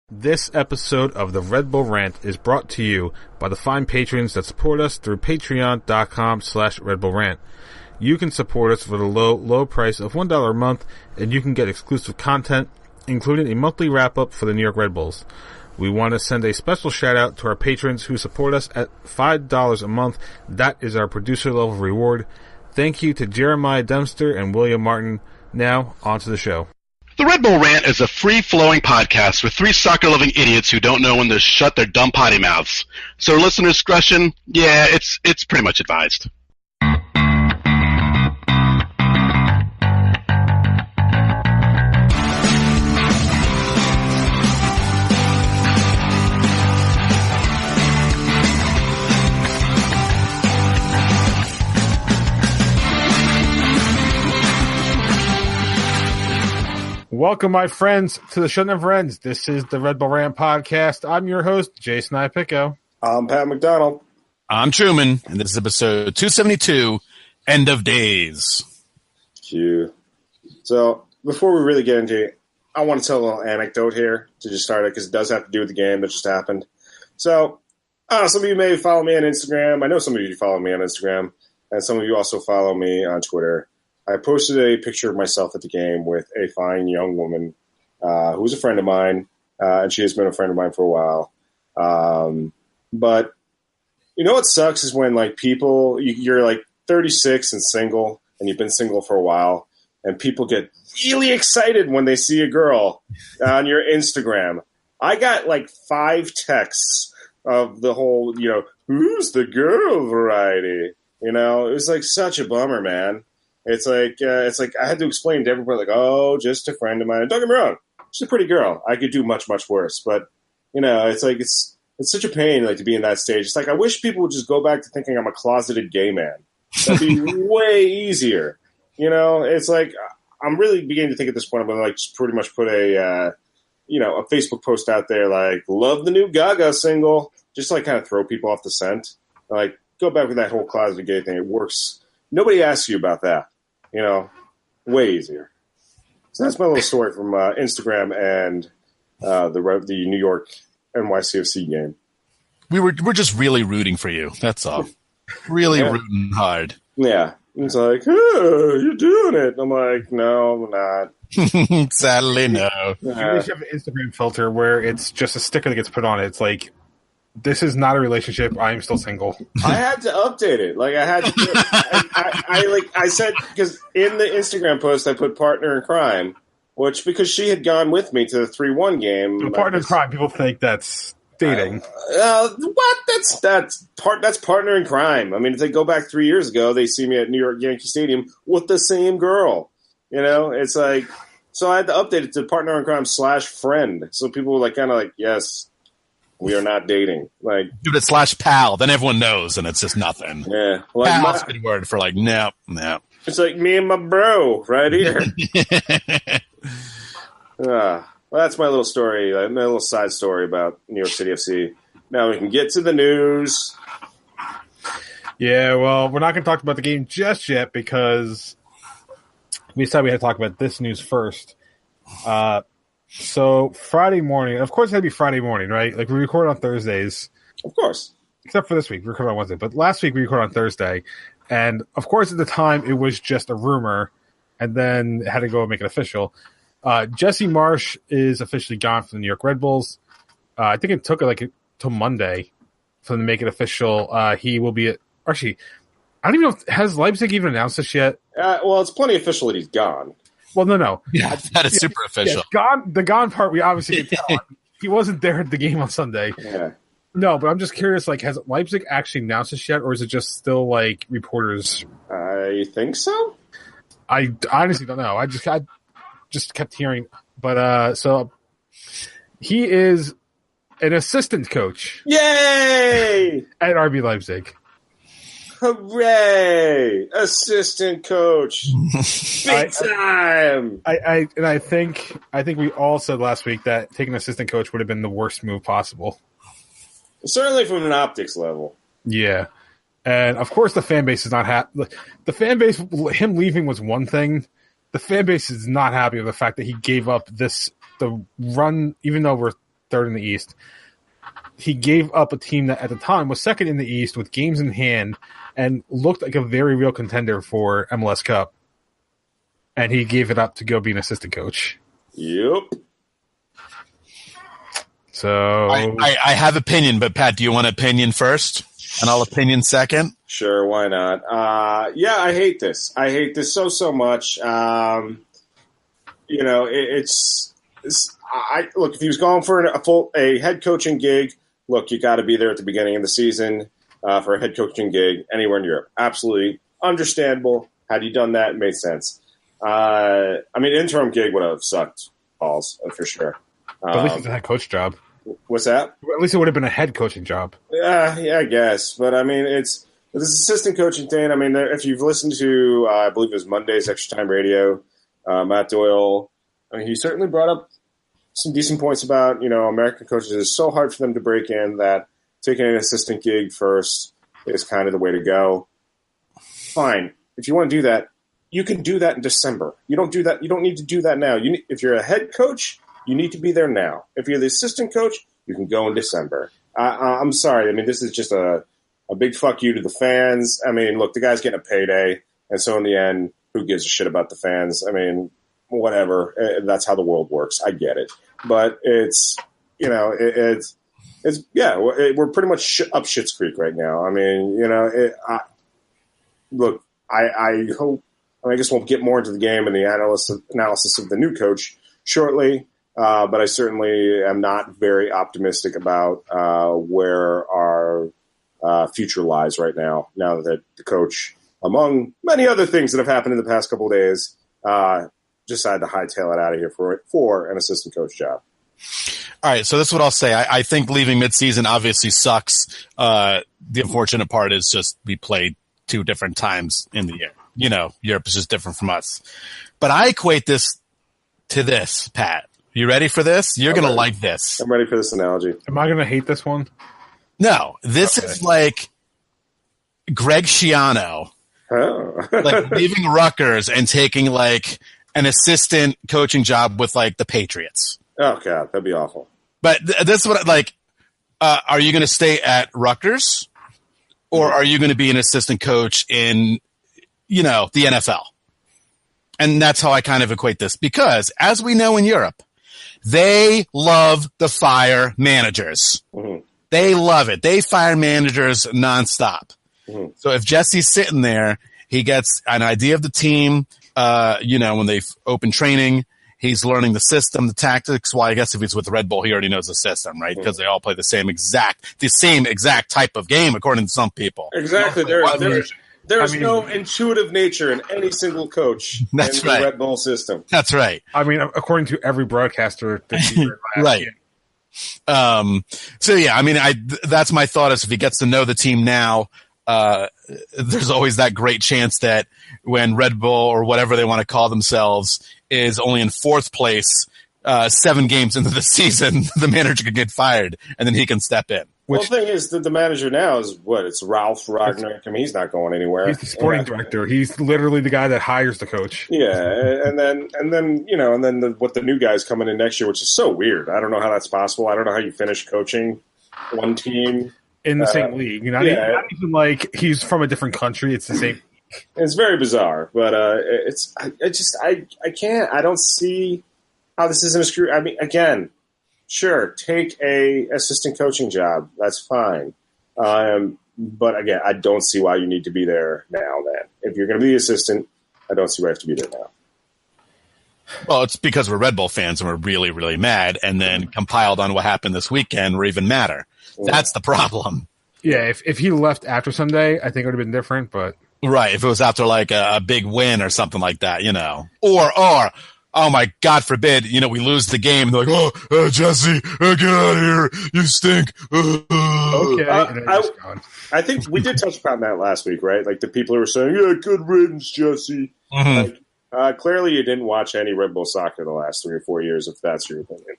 This episode of the Red Bull Rant is brought to you by the fine patrons that support us through patreon.com/Red Bull Rant. You can support us for the low price of $1 a month, and you can get exclusive content, including a monthly wrap-up for the New York Red Bulls. We want to send a special shout-out to our patrons who support us at $5 a month. That is our producer-level reward. Thank you to Jeremiah Dempster and William Martin. Now, on to the show. The Red Bull Rant is a free-flowing podcast with three soccer-loving idiots who don't know when to shut their dumb potty mouths. So listener discretion, yeah, it's pretty much advised. Welcome, my friends, to the Show Never Ends. This is the Red Bull Rant podcast. I'm your host, Jason Ipico. I'm Pat McDonald. I'm Truman, and this is episode 272, End of Days. Cute. So, before we really get into it, I want to tell a little anecdote here to just start it, because it does have to do with the game that just happened. So, some of you may follow me on Instagram. I know some of you follow me on Instagram, and some of you also follow me on Twitter. I posted a picture of myself at the game with a fine young woman who's a friend of mine, and she has been a friend of mine for a while. But you know what sucks is when like people, you're like 36 and single, and you've been single for a while, and people get really excited when they see a girl on your Instagram. I got like 5 texts of the whole, who's the girl variety? It was like such a bummer, man. It's like I had to explain to everybody, like, oh, just a friend of mine. And don't get me wrong, she's a pretty girl. I could do much, much worse. But, it's like it's such a pain, like, to be in that stage. It's like I wish people would just go back to thinking I'm a closeted gay man. That'd be way easier. It's like I'm really beginning to think at this point I'm going to, like, just pretty much put a Facebook post out there, like, love the new Gaga single, just to, like, kind of throw people off the scent. Like, go back with that whole closeted gay thing. It works. Nobody asks you about that. Way easier. So that's my little story from Instagram and the New York NYCFC game. We're just really rooting for you. That's all. Really rooting hard. Yeah. It's like, oh, you're doing it. I'm like, no, I'm not. Sadly, no. You have an Instagram filter where it's just a sticker that gets put on it. It's like, this is not a relationship. I am still single. I had to update it. Like I had to. I said, because in the Instagram post I put partner in crime, which because she had gone with me to the 3-1 game. So partner in crime. People think that's dating. What? That's partner in crime. I mean, if they go back 3 years ago, they see me at New York Yankee Stadium with the same girl. It's like, so I had to update it to partner in crime /friend. So people were like, kind of like, yes. We are not dating. Like, do it /pal, then everyone knows, and it's just nothing. Yeah, like pal's a good word for like no. It's like me and my bro right here. Well, that's my little story, my little side story about New York City FC. Now we can get to the news. Yeah, well, we're not going to talk about the game just yet because we decided we had to talk about this news first. So Friday morning, of course it had to be Friday morning, right? Like we record on Thursdays. Of course. Except for this week, we record on Wednesday. But last week we recorded on Thursday. And of course at the time it was just a rumor and then it had to go and make it official. Jesse Marsch is officially gone from the New York Red Bulls. I think it took till Monday for them to make it official. He will be actually, I don't even know has Leipzig even announced this yet? Well, it's plenty official that he's gone. Well, no. Yeah, that is super official. The gone part, we obviously can tell. He wasn't there at the game on Sunday. Yeah. No, but I'm just curious, like, has Leipzig actually announced this yet, or is it just still, like, reporters? I think so. I honestly don't know. I just kept hearing. But, so, he is an assistant coach. Yay! At RB Leipzig. Hooray! Assistant coach, big time. I think we all said last week that taking an assistant coach would have been the worst move possible. Certainly from an optics level. Yeah, and of course the fan base is not happy. The fan base, him leaving was one thing. The fan base is not happy with the fact that he gave up the run, even though we're third in the East. He gave up a team that at the time was second in the East with games in hand and looked like a very real contender for MLS Cup. And he gave it up to go be an assistant coach. Yep. So I have opinion, but Pat, do you want opinion first? And I'll opinion second? Sure, why not? Yeah, I hate this. I hate this so much. Look, if he was going for a head coaching gig, look, you got to be there at the beginning of the season for a head coaching gig anywhere in Europe. Absolutely understandable. Had he done that, it made sense. Interim gig would have sucked balls for sure. But at least it's a head coach job. What's that? At least it would have been a head coaching job. Yeah, I guess. But it's this assistant coaching thing. If you've listened to, I believe it was Monday's Extra Time Radio, Matt Doyle, he certainly brought up some decent points about, American coaches. It's so hard for them to break in that taking an assistant gig first is kind of the way to go. Fine. If you want to do that, you can do that in December. You don't do that. You don't need to do that now. If you're a head coach, you need to be there now. If you're the assistant coach, you can go in December. I'm sorry. This is just a big fuck you to the fans. Look, the guy's getting a payday. And so in the end, who gives a shit about the fans? Whatever. That's how the world works. I get it. But it's we're pretty much up Schitt's Creek right now. Look, I hope, I guess we'll get more into the game and the analysis of the new coach shortly. But I certainly am not very optimistic about where our future lies right now that the coach, among many other things that have happened in the past couple of days, decided to hightail it out of here for an assistant coach job. All right, so this is what I'll say. I think leaving midseason obviously sucks. The unfortunate part is just we played 2 different times in the year. Europe is just different from us. But I equate this to this, Pat. You ready for this? You're going to like this. I'm ready for this analogy. Am I going to hate this one? No, this is like Greg Schiano, like leaving Rutgers and taking like an assistant coaching job with like the Patriots. Oh God, that'd be awful. But this is what are you going to stay at Rutgers, or are you going to be an assistant coach in, the NFL? And that's how I kind of equate this, because as we know in Europe, they love to fire managers. Mm-hmm. They love it. They fire managers nonstop. Mm-hmm. So if Jesse's sitting there, he gets an idea of the team. When they open training, he's learning the system, the tactics. Well, I guess if he's with Red Bull, he already knows the system, right? Because they all play the same exact type of game, according to some people. Exactly. There's no intuitive nature in any single coach in the Red Bull system. That's right. According to every broadcaster. Right. That's my thought is if he gets to know the team now, there's always that great chance that when Red Bull or whatever they want to call themselves is only in 4th place, 7 games into the season, the manager could get fired and then he can step in. The thing is that the manager now is it's Ralph Ragnick. He's not going anywhere. He's the sporting director. He's literally the guy that hires the coach. Yeah, and then what the new guy's coming in next year, which is so weird. I don't know how that's possible. I don't know how you finish coaching one team in the same league. Not even like he's from a different country. It's the same. It's very bizarre, but I can't. I don't see how this isn't a screw. Again. Sure, take a assistant coaching job. That's fine. But again, I don't see why you need to be there now then. If you're going to be the assistant, I don't see why you have to be there now. Well, it's because we're Red Bull fans and we're really, really mad. And then compiled on what happened this weekend, we're even madder. That's the problem. Yeah, if he left after Sunday, I think it would have been different. But right, if it was after like a big win or something like that, Or oh my God forbid, we lose the game. They're like, Jesse, get out of here. You stink. Okay. I think we did touch upon that last week, right? Like the people who were saying, yeah, good riddance, Jesse. Mm-hmm. Clearly you didn't watch any Red Bull soccer the last 3 or 4 years, if that's your opinion.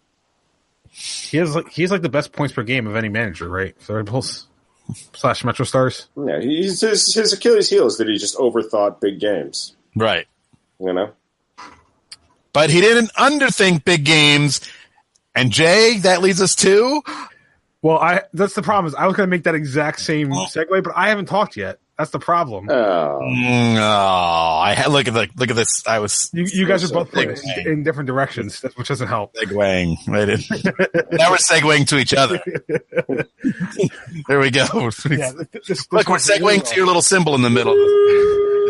He's like the best points per game of any manager, right? So Red Bulls / Metro Stars. Yeah, his Achilles heel is that he just overthought big games. Right. But he didn't underthink big games, And Jay, that leads us to... Well, that's the problem. Is I was going to make that exact same segue, but I haven't talked yet. That's the problem. Oh. Look at this. You guys are both playing in different directions, which doesn't help. Segueing. Now we're segueing to each other. There we go. Yeah, Look, we're segueing really to your little symbol in the middle.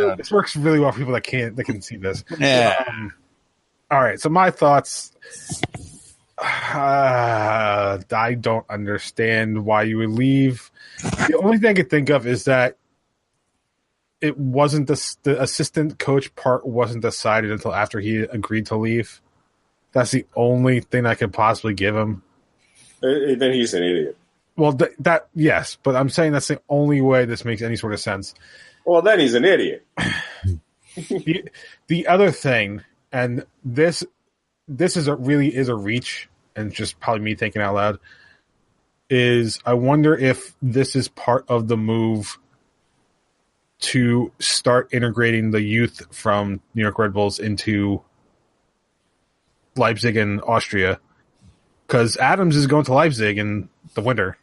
Yeah. This works really well for people that can see this. Yeah. All right. So my thoughts. I don't understand why you would leave. The only thing I could think of is that it wasn't the assistant coach part wasn't decided until after he agreed to leave. That's the only thing I could possibly give him. Then he's an idiot. Well, yes, but I'm saying that's the only way this makes any sort of sense. Well, then he's an idiot. The other thing, and this really is a reach, and just probably me thinking out loud, is I wonder if this is part of the move to start integrating the youth from New York Red Bulls into Leipzig and Austria, because Adams is going to Leipzig in the winter.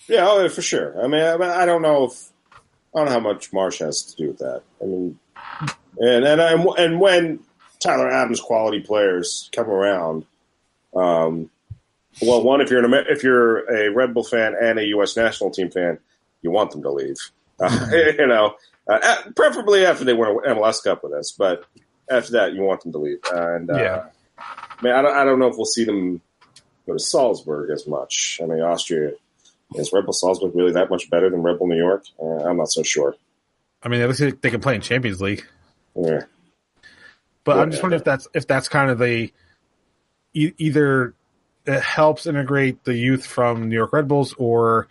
Yeah, for sure. I mean, I don't know how much Marsch has to do with that. I mean, and when Tyler Adams quality players come around, well, one, if you're a Red Bull fan and a U.S. national team fan, you want them to leave. Preferably after they win an MLS Cup with us, but after that, you want them to leave. And yeah, I don't know if we'll see them go to Salzburg as much. I mean, Austria, is Red Bull Salzburg really that much better than Red Bull New York? I'm not so sure. I mean, at least they can play in Champions League. Yeah. But I'm just wondering if that's kind of the either it helps integrate the youth from New York Red Bulls, or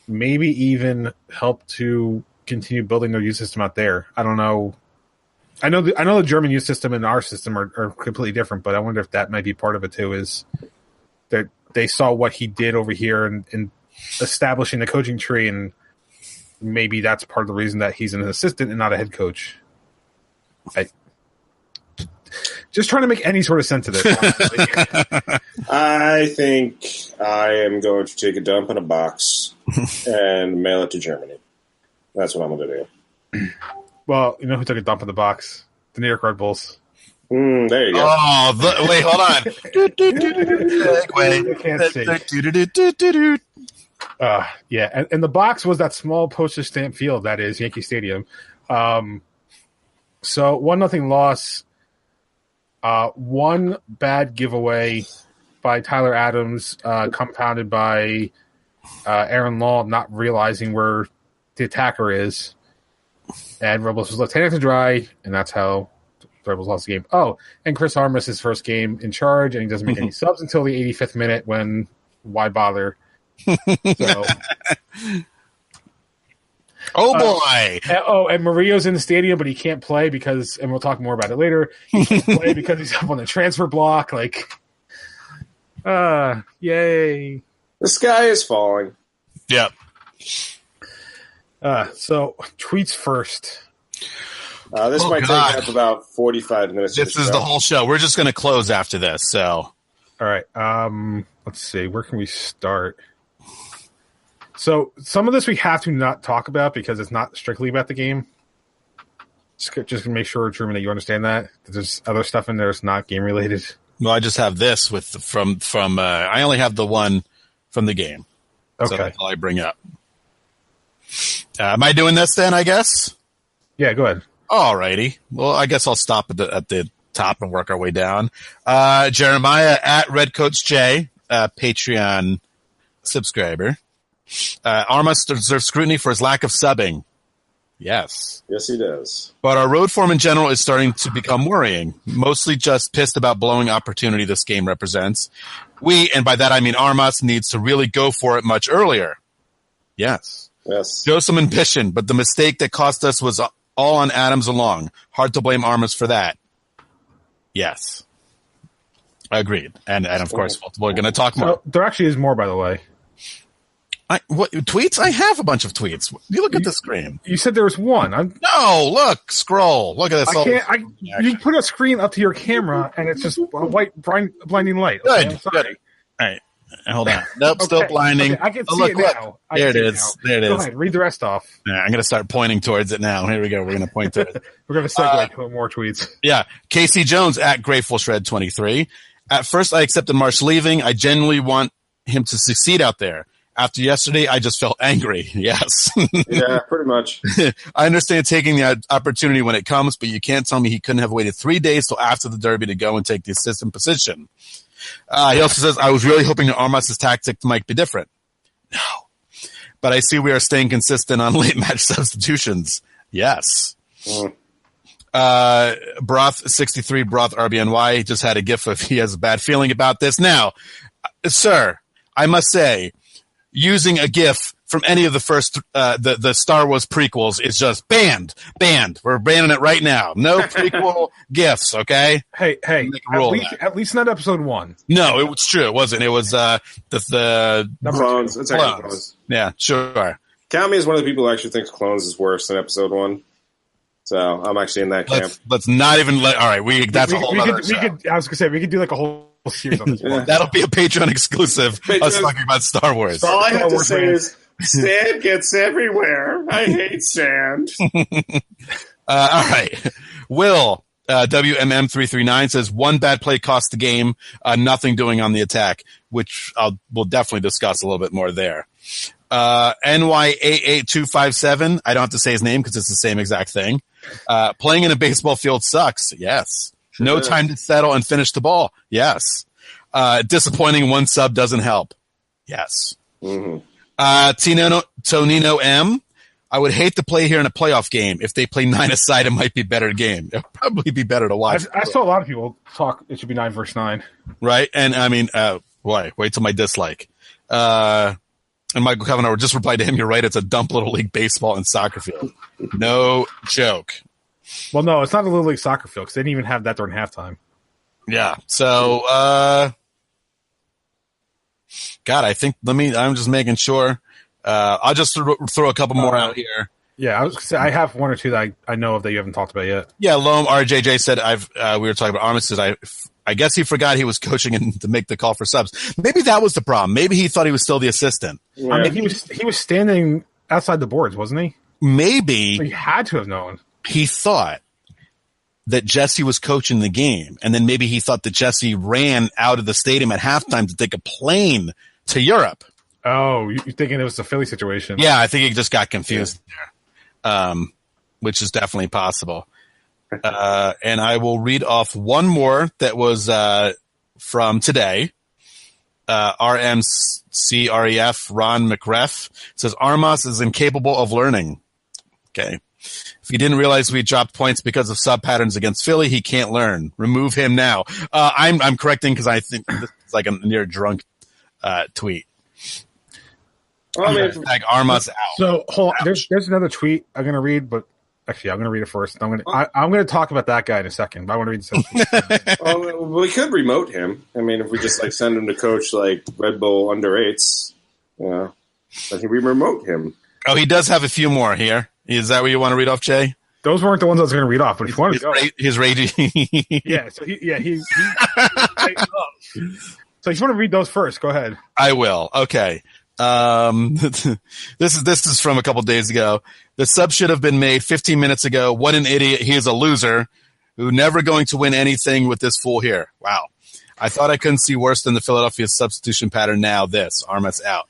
maybe even help to continue building their youth system out there. I don't know. I know the German youth system and our system are completely different, but I wonder if that might be part of it too. Is that they saw what he did over here in establishing the coaching tree, and maybe that's part of the reason that he's an assistant and not a head coach. Just trying to make any sort of sense of this. I think I am going to take a dump in a box and mail it to Germany. That's what I'm going to do. Well, you know who took a dump in the box? The New York Red Bulls. There you go. Oh, wait, hold on. I can't see. Yeah, and the box was that small postage stamp field that is Yankee Stadium. So 1-0 loss. One bad giveaway by Tyler Adams, compounded by Aaron Law not realizing where the attacker is. And Red Bulls was left handed to dry, and that's how the Red Bulls lost the game. Oh, and Chris Armas, his first game in charge, and he doesn't make any subs until the 85th minute, when why bother? So, oh, boy. And Murillo's in the stadium, but he can't play because, and we'll talk more about it later, he can't play because he's up on the transfer block. Like, yay. The sky is falling. Yep. So, tweets first. This might take up about 45 minutes. This is the whole show. We're just going to close after this. So, all right. Let's see. Where can we start? So, some of this we have to not talk about because it's not strictly about the game. Just to make sure, Truman, that you understand that. There's other stuff in there that's not game related. Well, I just have this from. I only have the one from the game. Okay. So that's all I bring up. Am I doing this then, I guess? Yeah, go ahead. All righty. Well, I guess I'll stop at the top and work our way down. Jeremiah at Red Coach J, Patreon subscriber. Armas deserves scrutiny for his lack of subbing. Yes. Yes, he does. But our road form in general is starting to become worrying. Mostly just pissed about blowing opportunity this game represents. We, and by that I mean Armas, needs to really go for it much earlier. Yes. Show some ambition, but the mistake that cost us was all on Adams along. Hard to blame Armas for that. Yes. Agreed. And of course, we're going to talk more. So, there actually is more, by the way. What tweets? I have a bunch of tweets. You look at the screen. You said there was one. No, look, scroll. Look at this. You put a screen up to your camera, and it's just a white, blinding light. Okay, Good. All right. Hold on. Nope, still blinding. Okay, I can see it now. There it is. Go ahead, read the rest off. Yeah, I'm going to start pointing towards it now. Here we go. We're going to point to it. We're going to segue to more tweets. Yeah. Casey Jones at Grateful Shred 23. At first, I accepted Marsch leaving. I genuinely want him to succeed out there. After yesterday, I just felt angry. Yes. Yeah, pretty much. I understand taking the opportunity when it comes, but you can't tell me he couldn't have waited 3 days till after the Derby to go and take the assistant position. He also says, I was really hoping that Armas' tactic might be different. No. But I see we are staying consistent on late match substitutions. Yes. Broth 63, Broth RBNY just had a gif of he has a bad feeling about this. Now, sir, I must say, using a gif from any of the first the Star Wars prequels is just banned. We're banning it right now. No prequel gifs, okay? Hey, at least not episode 1. No, it was true. It wasn't. It was the Clones. It's actually Clones. Yeah, sure. Count me as one of the people who actually thinks Clones is worse than episode 1. So I'm actually in that camp. Let's not even let. All right, that's a whole other show. I was gonna say we could do like a whole series on this one. That'll be a Patreon exclusive. Us talking about Star Wars. All I have to say is sand gets everywhere. I hate sand. All right, Will WMM339 says one bad play cost the game. Nothing doing on the attack, which we'll definitely discuss a little bit more there. NY88257. I don't have to say his name because it's the same exact thing. Playing in a baseball field sucks. Yes. Sure. No time to settle and finish the ball. Yes. Disappointing one sub doesn't help. Yes. Mm-hmm. Tonino M. I would hate to play here in a playoff game. If they play 9 aside, it might be a better game. It'll probably be better to watch. I saw a lot of people talk. It should be 9 versus 9. Right. And I mean, wait till my dislike. And Michael Kavanaugh just replied to him, you're right, it's a dump Little League baseball and soccer field. No joke. Well, no, it's not a Little League soccer field because they didn't even have that during halftime. Yeah. So, God, I think, I'm just making sure. I'll just throw a couple more out here. Yeah, I was gonna say, I have 1 or 2 that I know of that you haven't talked about yet. Yeah, Loam RJJ said we were talking about Armistice. I guess he forgot he was coaching and to make the call for subs. Maybe that was the problem. Maybe he thought he was still the assistant. Yeah. I mean, he was standing outside the boards, wasn't he? Maybe so he had to have known. He thought that Jesse was coaching the game, and then maybe he thought that Jesse ran out of the stadium at halftime to take a plane to Europe. Oh, you're thinking it was a Philly situation? Yeah, I think he just got confused there, which is definitely possible. And I will read off one more that was from today. RMCREF Ron McRef says Armas is incapable of learning. Okay. If he didn't realize we dropped points because of sub patterns against Philly, he can't learn. Remove him now. I'm correcting because I think this is like a near drunk tweet. Well, I mean, like Armas out. So hold on. There's another tweet I'm gonna read, but actually I'm gonna read it first. I'm gonna talk about that guy in a second, but I want to read the second. well, we could remote him. I mean, if we just like send him to coach like Red Bull under 8s, I think we remote him. Oh, he does have a few more here. Is that what you want to read off, Jay? Those weren't the ones I was going to read off, but if you want to go, his raging. Yeah. So he so if you want to read those first, go ahead. I will. Okay. This is from a couple days ago. The sub should have been made 15 minutes ago. What an idiot. He is a loser who never going to win anything with this fool here. Wow. I thought I couldn't see worse than the Philadelphia substitution pattern. Now this. Armas out.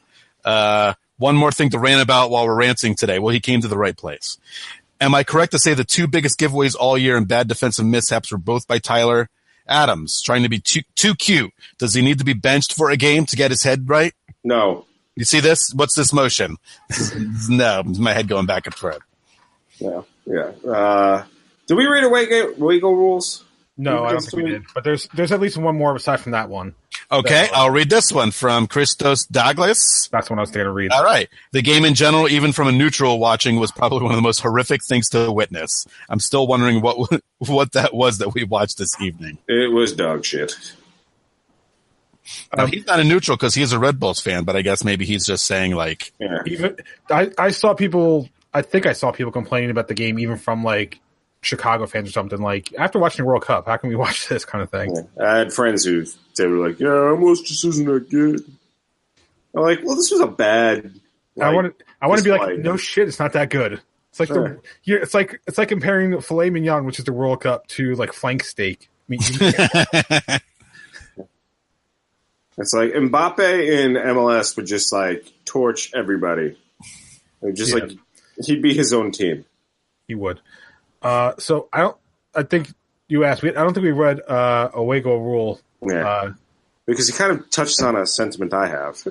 One more thing to rant about while we're ranting today. Well, he came to the right place. Am I correct to say the 2 biggest giveaways all year and bad defensive mishaps were both by Tyler Adams, trying to be too cute? Does he need to be benched for a game to get his head right? No. You see this? What's this motion? No, my head going back and forth. Yeah. Did we read away legal rules? No, I don't think we did. But there's at least one more aside from that one. Okay, I'll read this one from Christos Douglas. That's what I was going to read. All right. The game in general, even from a neutral watching, was probably one of the most horrific things to witness. I'm still wondering what that was that we watched this evening. It was dog shit. Now, he's not a neutral because he's a Red Bulls fan, but I guess maybe he's just saying like, Yeah. Even I saw people. I think I saw people complaining about the game, even from like Chicago fans or something. Like after watching the World Cup, how can we watch this kind of thing? Yeah. I had friends who they were like, "Yeah, almost just isn't that good." I'm like, "Well, this was a bad." I want to be like, display. no shit, it's not that good. It's like it's like comparing filet mignon, which is the World Cup, to like flank steak. It's like Mbappe in MLS would just like torch everybody. Like he'd be his own team. He would. So I think you asked me. I don't think we read Owego Rule. Yeah. Because he kind of touches on a sentiment I have.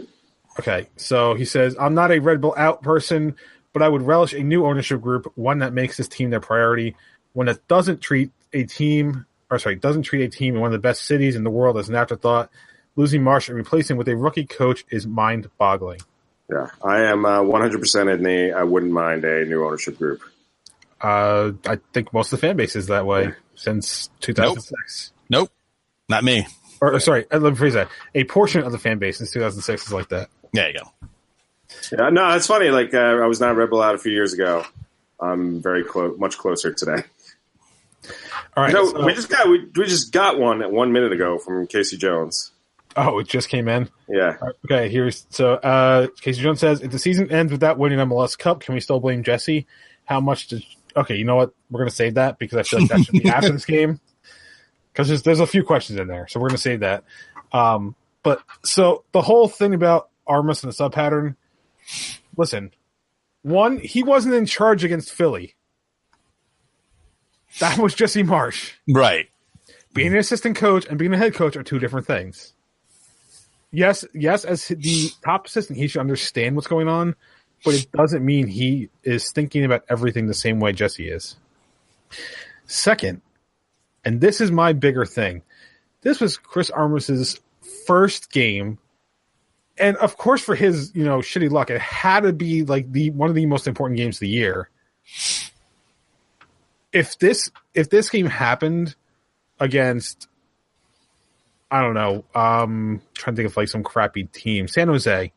Okay, so he says, "I'm not a Red Bull out person, but I would relish a new ownership group, one that makes this team their priority, one that doesn't treat a team in one of the best cities in the world as an afterthought. Losing Marsch and replacing with a rookie coach is mind-boggling." Yeah, I am 100% in the I wouldn't mind a new ownership group. I think most of the fan base is that way since 2006. Nope, not me. Or sorry, let me rephrase that. A portion of the fan base since 2006 is like that. There you go. Yeah, no, it's funny. Like I was not Red Bull out a few years ago. I'm very much closer today. All right, No, so, we just got one 1 minute ago from Casey Jones. oh, it just came in. Yeah. Okay, Casey Jones says, if the season ends without winning MLS Cup, can we still blame Jesse? How much did... Okay, you know what? We're going to save that because I feel like that should be after this game. Because there's a few questions in there, so we're going to save that. But so the whole thing about Armas and the sub pattern, listen, one, he wasn't in charge against Philly. That was Jesse Marsch. Right. Being an assistant coach and being a head coach are two different things. Yes, as the top assistant, he should understand what's going on, but it doesn't mean he is thinking about everything the same way Jesse is. Second, and this is my bigger thing, this was Chris Armas's first game, and of course for his shitty luck, it had to be like one of the most important games of the year. If this game happened against, I don't know, trying to think of like some crappy team, San Jose,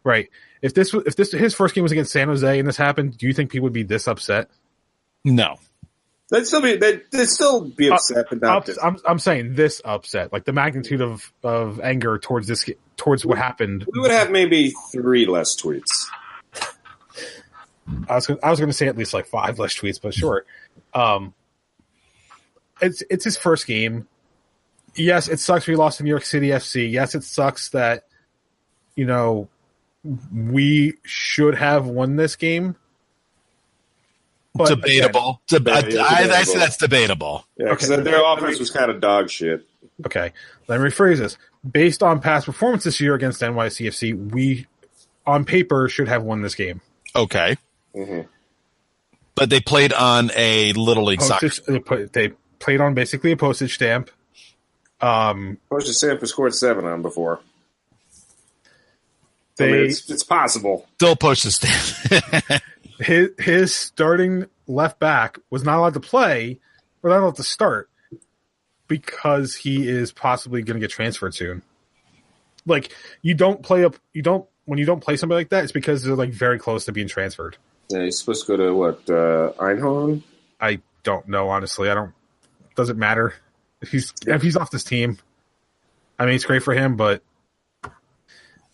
right? If his first game was against San Jose and this happened, do you think people would be this upset? No. They'd still be upset, but not this. I'm saying this upset, like the magnitude of anger towards what happened. We would have maybe 3 less tweets. I was going to say at least like 5 less tweets, but sure. It's his first game. Yes, it sucks we lost to New York City FC. Yes, it sucks that we should have won this game. But debatable. Debatable. I say that's debatable. Yeah, because their offense was kind of dog shit. Okay, let me rephrase this. Based on past performance this year against NYCFC, we, on paper, should have won this game. Okay. Mm-hmm. But they played on a Little League soccer. They played on basically a postage stamp. Postage stamp was scored 7 on before. It's possible. Still postage stamp. His starting left back was not allowed to play, or not allowed to start, because he is possibly going to get transferred soon. Like when you don't play somebody like that, it's because they're like very close to being transferred. Yeah, he's supposed to go to what, Eindhoven? I don't know, honestly. Doesn't matter if he's off this team. I mean, it's great for him, but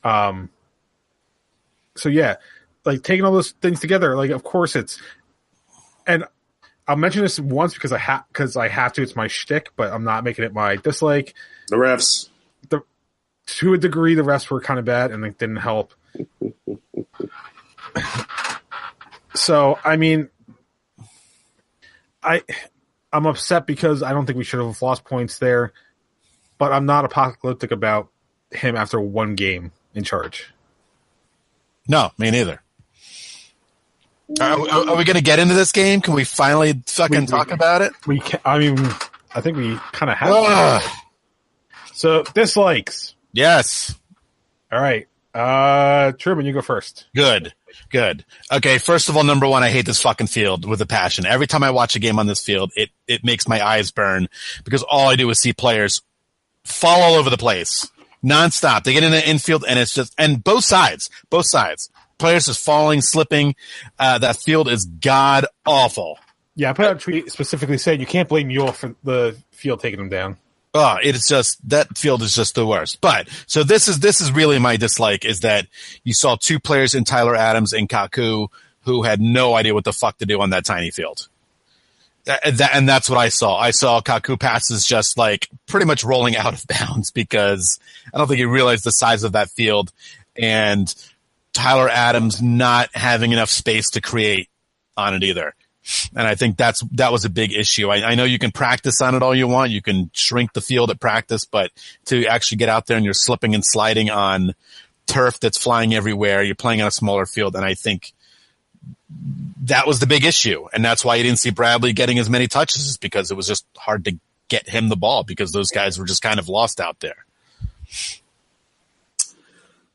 so yeah, like taking all those things together, like of course and I'll mention this once because I have to. It's my shtick, but I'm not making it my dislike. The refs, to a degree, the refs were kind of bad and it didn't help. So I mean, I'm upset because I don't think we should have lost points there, but I'm not apocalyptic about him after one game in charge. No, me neither. Are we going to get into this game? Can we finally fucking talk about it? We can, I mean, I think we kind of have to. So, dislikes. Yes. All right. Truman, you go first. Good. Okay, first of all, number one, I hate this fucking field with a passion. Every time I watch a game on this field, it makes my eyes burn because all I do is see players fall all over the place. nonstop. They get in the infield, and it's just, and both sides, players just falling, slipping. That field is god awful. Yeah, I put out a tweet specifically saying you can't blame Yule for the field taking them down. Oh, it's just, that field is just the worst. But so this is really my dislike, is that you saw two players in Tyler Adams and Kaku who had no idea what the fuck to do on that tiny field. And that's what I saw. I saw Kaku passes just like pretty much rolling out of bounds because I don't think he realized the size of that field, and Tyler Adams not having enough space to create on it either. And I think that was a big issue. I know you can practice on it all you want. You can shrink the field at practice, but to actually get out there and you're slipping and sliding on turf that's flying everywhere, you're playing on a smaller field. And I think that was the big issue. And that's why you didn't see Bradley getting as many touches, is because it was just hard to get him the ball because those guys were just kind of lost out there.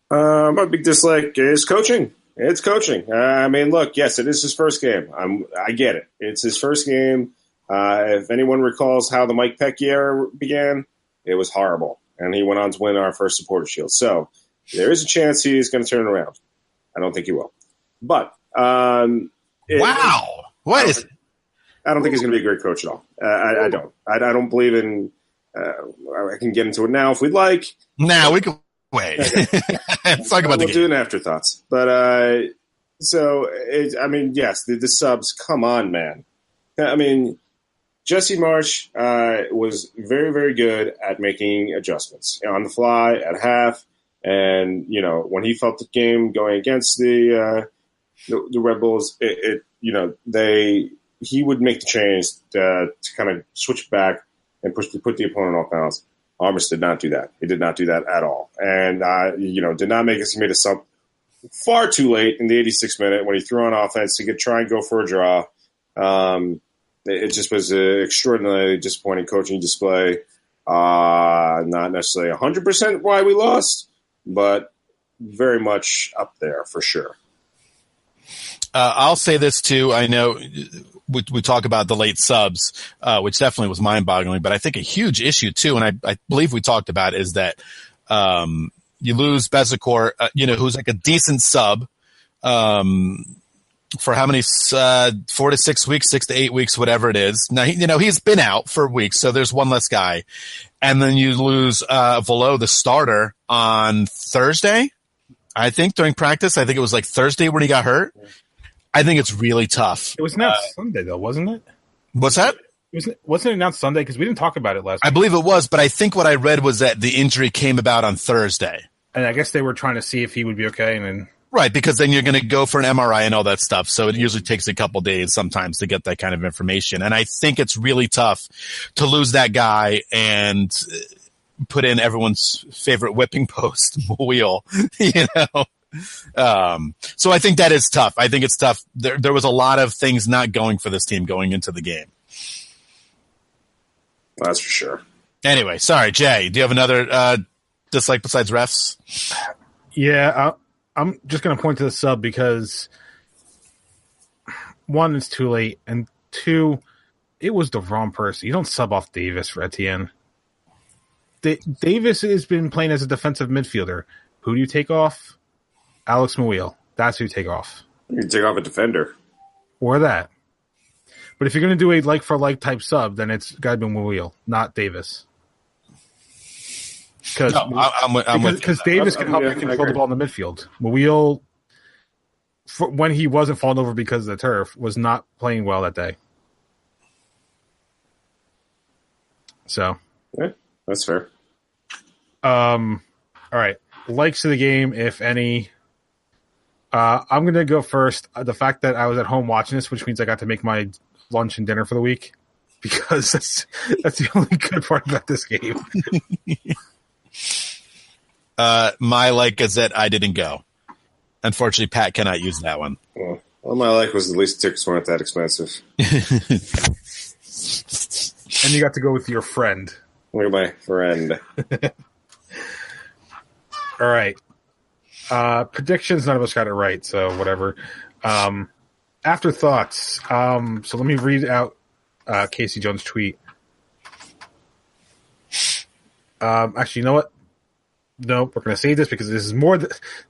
My big dislike is coaching. It's coaching. I mean, look, yes, it is his first game. I get it. It's his first game. If anyone recalls how the Mike Peck era began, it was horrible. And he went on to win our first Supporter Shield. So there is a chance he's going to turn it around. I don't think he will. But wow. What is it? I don't think he's going to be a great coach at all. I don't. I don't believe in I can get into it now if we'd like. Nah, we can wait. Let's talk about the game. We'll do an afterthoughts. But, I mean, yes, the subs, come on, man. I mean, Jesse Marsch was very, very good at making adjustments on the fly, at half, and, you know, when he felt the game going against the Red Bulls, he would make the change to kind of switch back and put the opponent off balance. Armas did not do that. He did not do that at all. And, did not make us. He made a sub far too late in the 86th minute when he threw on offense to try and go for a draw. It just was an extraordinarily disappointing coaching display. Not necessarily 100% why we lost, but very much up there for sure. I'll say this too. I know we talk about the late subs, which definitely was mind-boggling, but I think a huge issue too, and I believe we talked about, is that you lose Bezecourt, who's like a decent sub, for how many 4 to 6 weeks, 6 to 8 weeks, whatever it is. Now he's been out for weeks, so there's one less guy, and then you lose Velo, the starter, on Thursday. I think during practice, I think it was like Thursday when he got hurt. I think it's really tough. It was announced Sunday, though, wasn't it? What's that? Wasn't it announced Sunday? Because we didn't talk about it last week. I believe it was, but I think what I read was that the injury came about on Thursday. And I guess they were trying to see if he would be okay. And then Right, because then you're going to go for an MRI and all that stuff. So it usually takes a couple days sometimes to get that kind of information. And I think it's really tough to lose that guy and put in everyone's favorite whipping post wheel, So I think that is tough. I think it's tough. There was a lot of things not going for this team going into the game. That's for sure. Anyway, sorry, Jay. Do you have another dislike besides refs? Yeah, I'm just going to point to the sub because, one, it's too late, and two, it was the wrong person. You don't sub off Davis for Etienne. Davis has been playing as a defensive midfielder. Who do you take off? Alex Mouille. That's who you take off. You can take off a defender. Or that. But if you're going to do a like-for-like type sub, then it's got to be Mouille, not Davis. Because Davis can help you control the ball in the midfield. Mouille, when he wasn't falling over because of the turf, was not playing well that day. So. Yeah, that's fair. All right. Likes of the game, if any. I'm going to go first. The fact that I was at home watching this, which means I got to make my lunch and dinner for the week, because that's the only good part about this game. My like is that I didn't go. Unfortunately, Pat cannot use that one. Well, my like was at least the tickets weren't that expensive. And you got to go with your friend. Look at my friend. All right. Predictions, none of us got it right, so whatever. Afterthoughts. So let me read out Casey Jones' tweet. Actually, you know what? no, we're going to save this because this is more.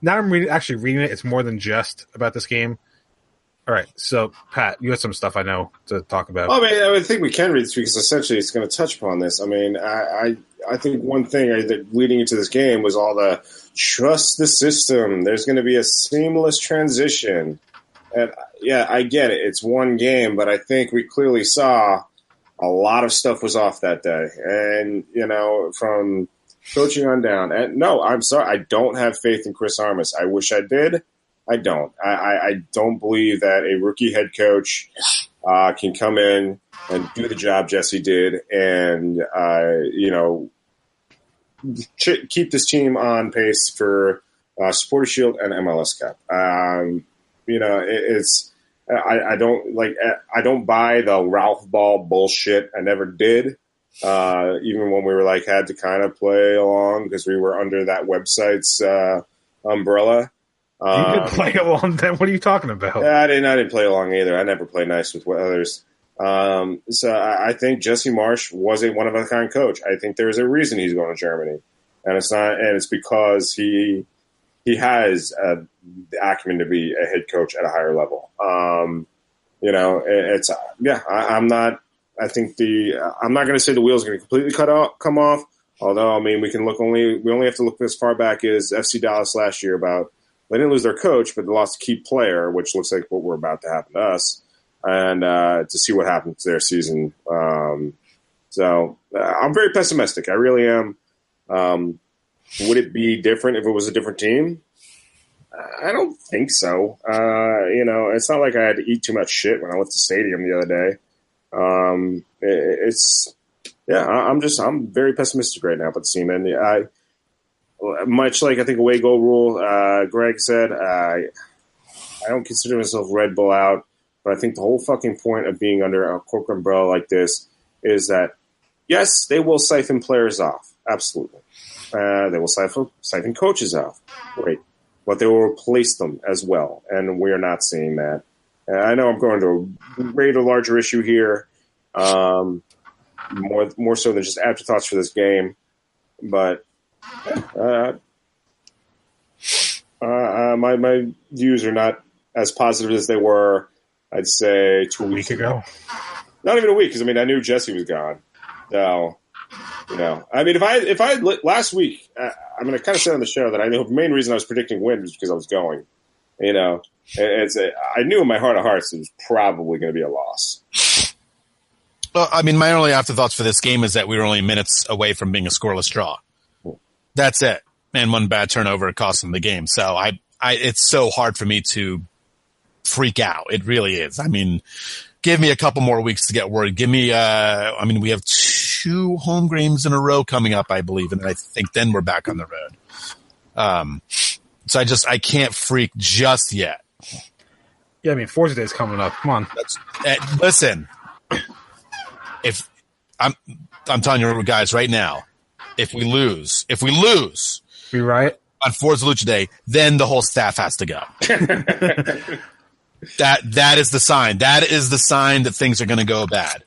Now I'm actually reading it. It's more than just about this game. All right, so Pat, you have some stuff I know to talk about. Well, I think we can read this because essentially it's going to touch upon this. I mean, I think one thing that leading into this game was all the trust the system. There's going to be a seamless transition. And yeah, I get it. It's one game, but I think we clearly saw a lot of stuff was off that day. And, from coaching on down. And no, I'm sorry. I don't have faith in Chris Armas. I wish I did. I don't. I don't believe that a rookie head coach can come in and do the job Jesse did and, keep this team on pace for Supporter Shield and MLS Cup. I don't buy the Ralph Ball bullshit. I never did. Even when we were had to kind of play along because we were under that website's umbrella. You didn't play along then? What are you talking about? I didn't play along either. I never played nice with others. So I think Jesse Marsch was a one-of-a-kind coach. I think there's a reason he's going to Germany. And it's because he has the acumen to be a head coach at a higher level. I'm not going to say the wheel's going to completely come off. Although, we only have to look as far back as FC Dallas last year about they didn't lose their coach, but they lost a key player, which looks like what we're about to happen to us, and to see what happens to their season. So I'm very pessimistic. I really am. Would it be different if it was a different team? I don't think so. It's not like I had to eat too much shit when I went to the stadium the other day. I'm very pessimistic right now about the team. And much like I think away goal rule, Greg said, I don't consider myself Red Bull out, but I think the whole fucking point of being under a corporate umbrella like this is that, yes, they will siphon players off. Absolutely. They will siphon coaches off. Great. But they will replace them as well, and we're not seeing that. I know I'm going to raise a larger issue here, more so than just afterthoughts for this game, but my views are not as positive as they were, I'd say, 2 weeks ago. Not even a week, because I knew Jesse was gone. So, if I last week, I'm going to kind of say on the show that I know the main reason I was predicting win was because I was going. I knew in my heart of hearts it was probably going to be a loss. Well, my only afterthoughts for this game is that we were only minutes away from being a scoreless draw. That's it. And one bad turnover cost them the game. So it's so hard for me to freak out. It really is. Give me a couple more weeks to get word. Give me, we have 2 home games in a row coming up, I believe. And I think then we're back on the road. So I can't freak just yet. Yeah, Forza Day's coming up. Come on. Listen, if I'm telling you guys right now, if we lose, we right on Forza Lucha Day, then the whole staff has to go. That is the sign. That is the sign that things are going to go bad.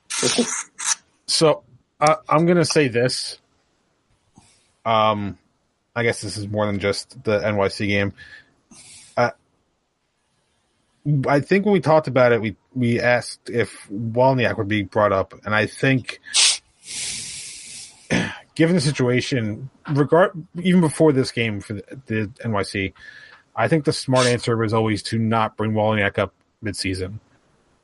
So I'm going to say this. I guess this is more than just the NYC game. I think when we talked about it, we asked if Wozniak would be brought up, and I think, given the situation, even before this game for the NYC, I think the smart answer was always to not bring Wozniak up midseason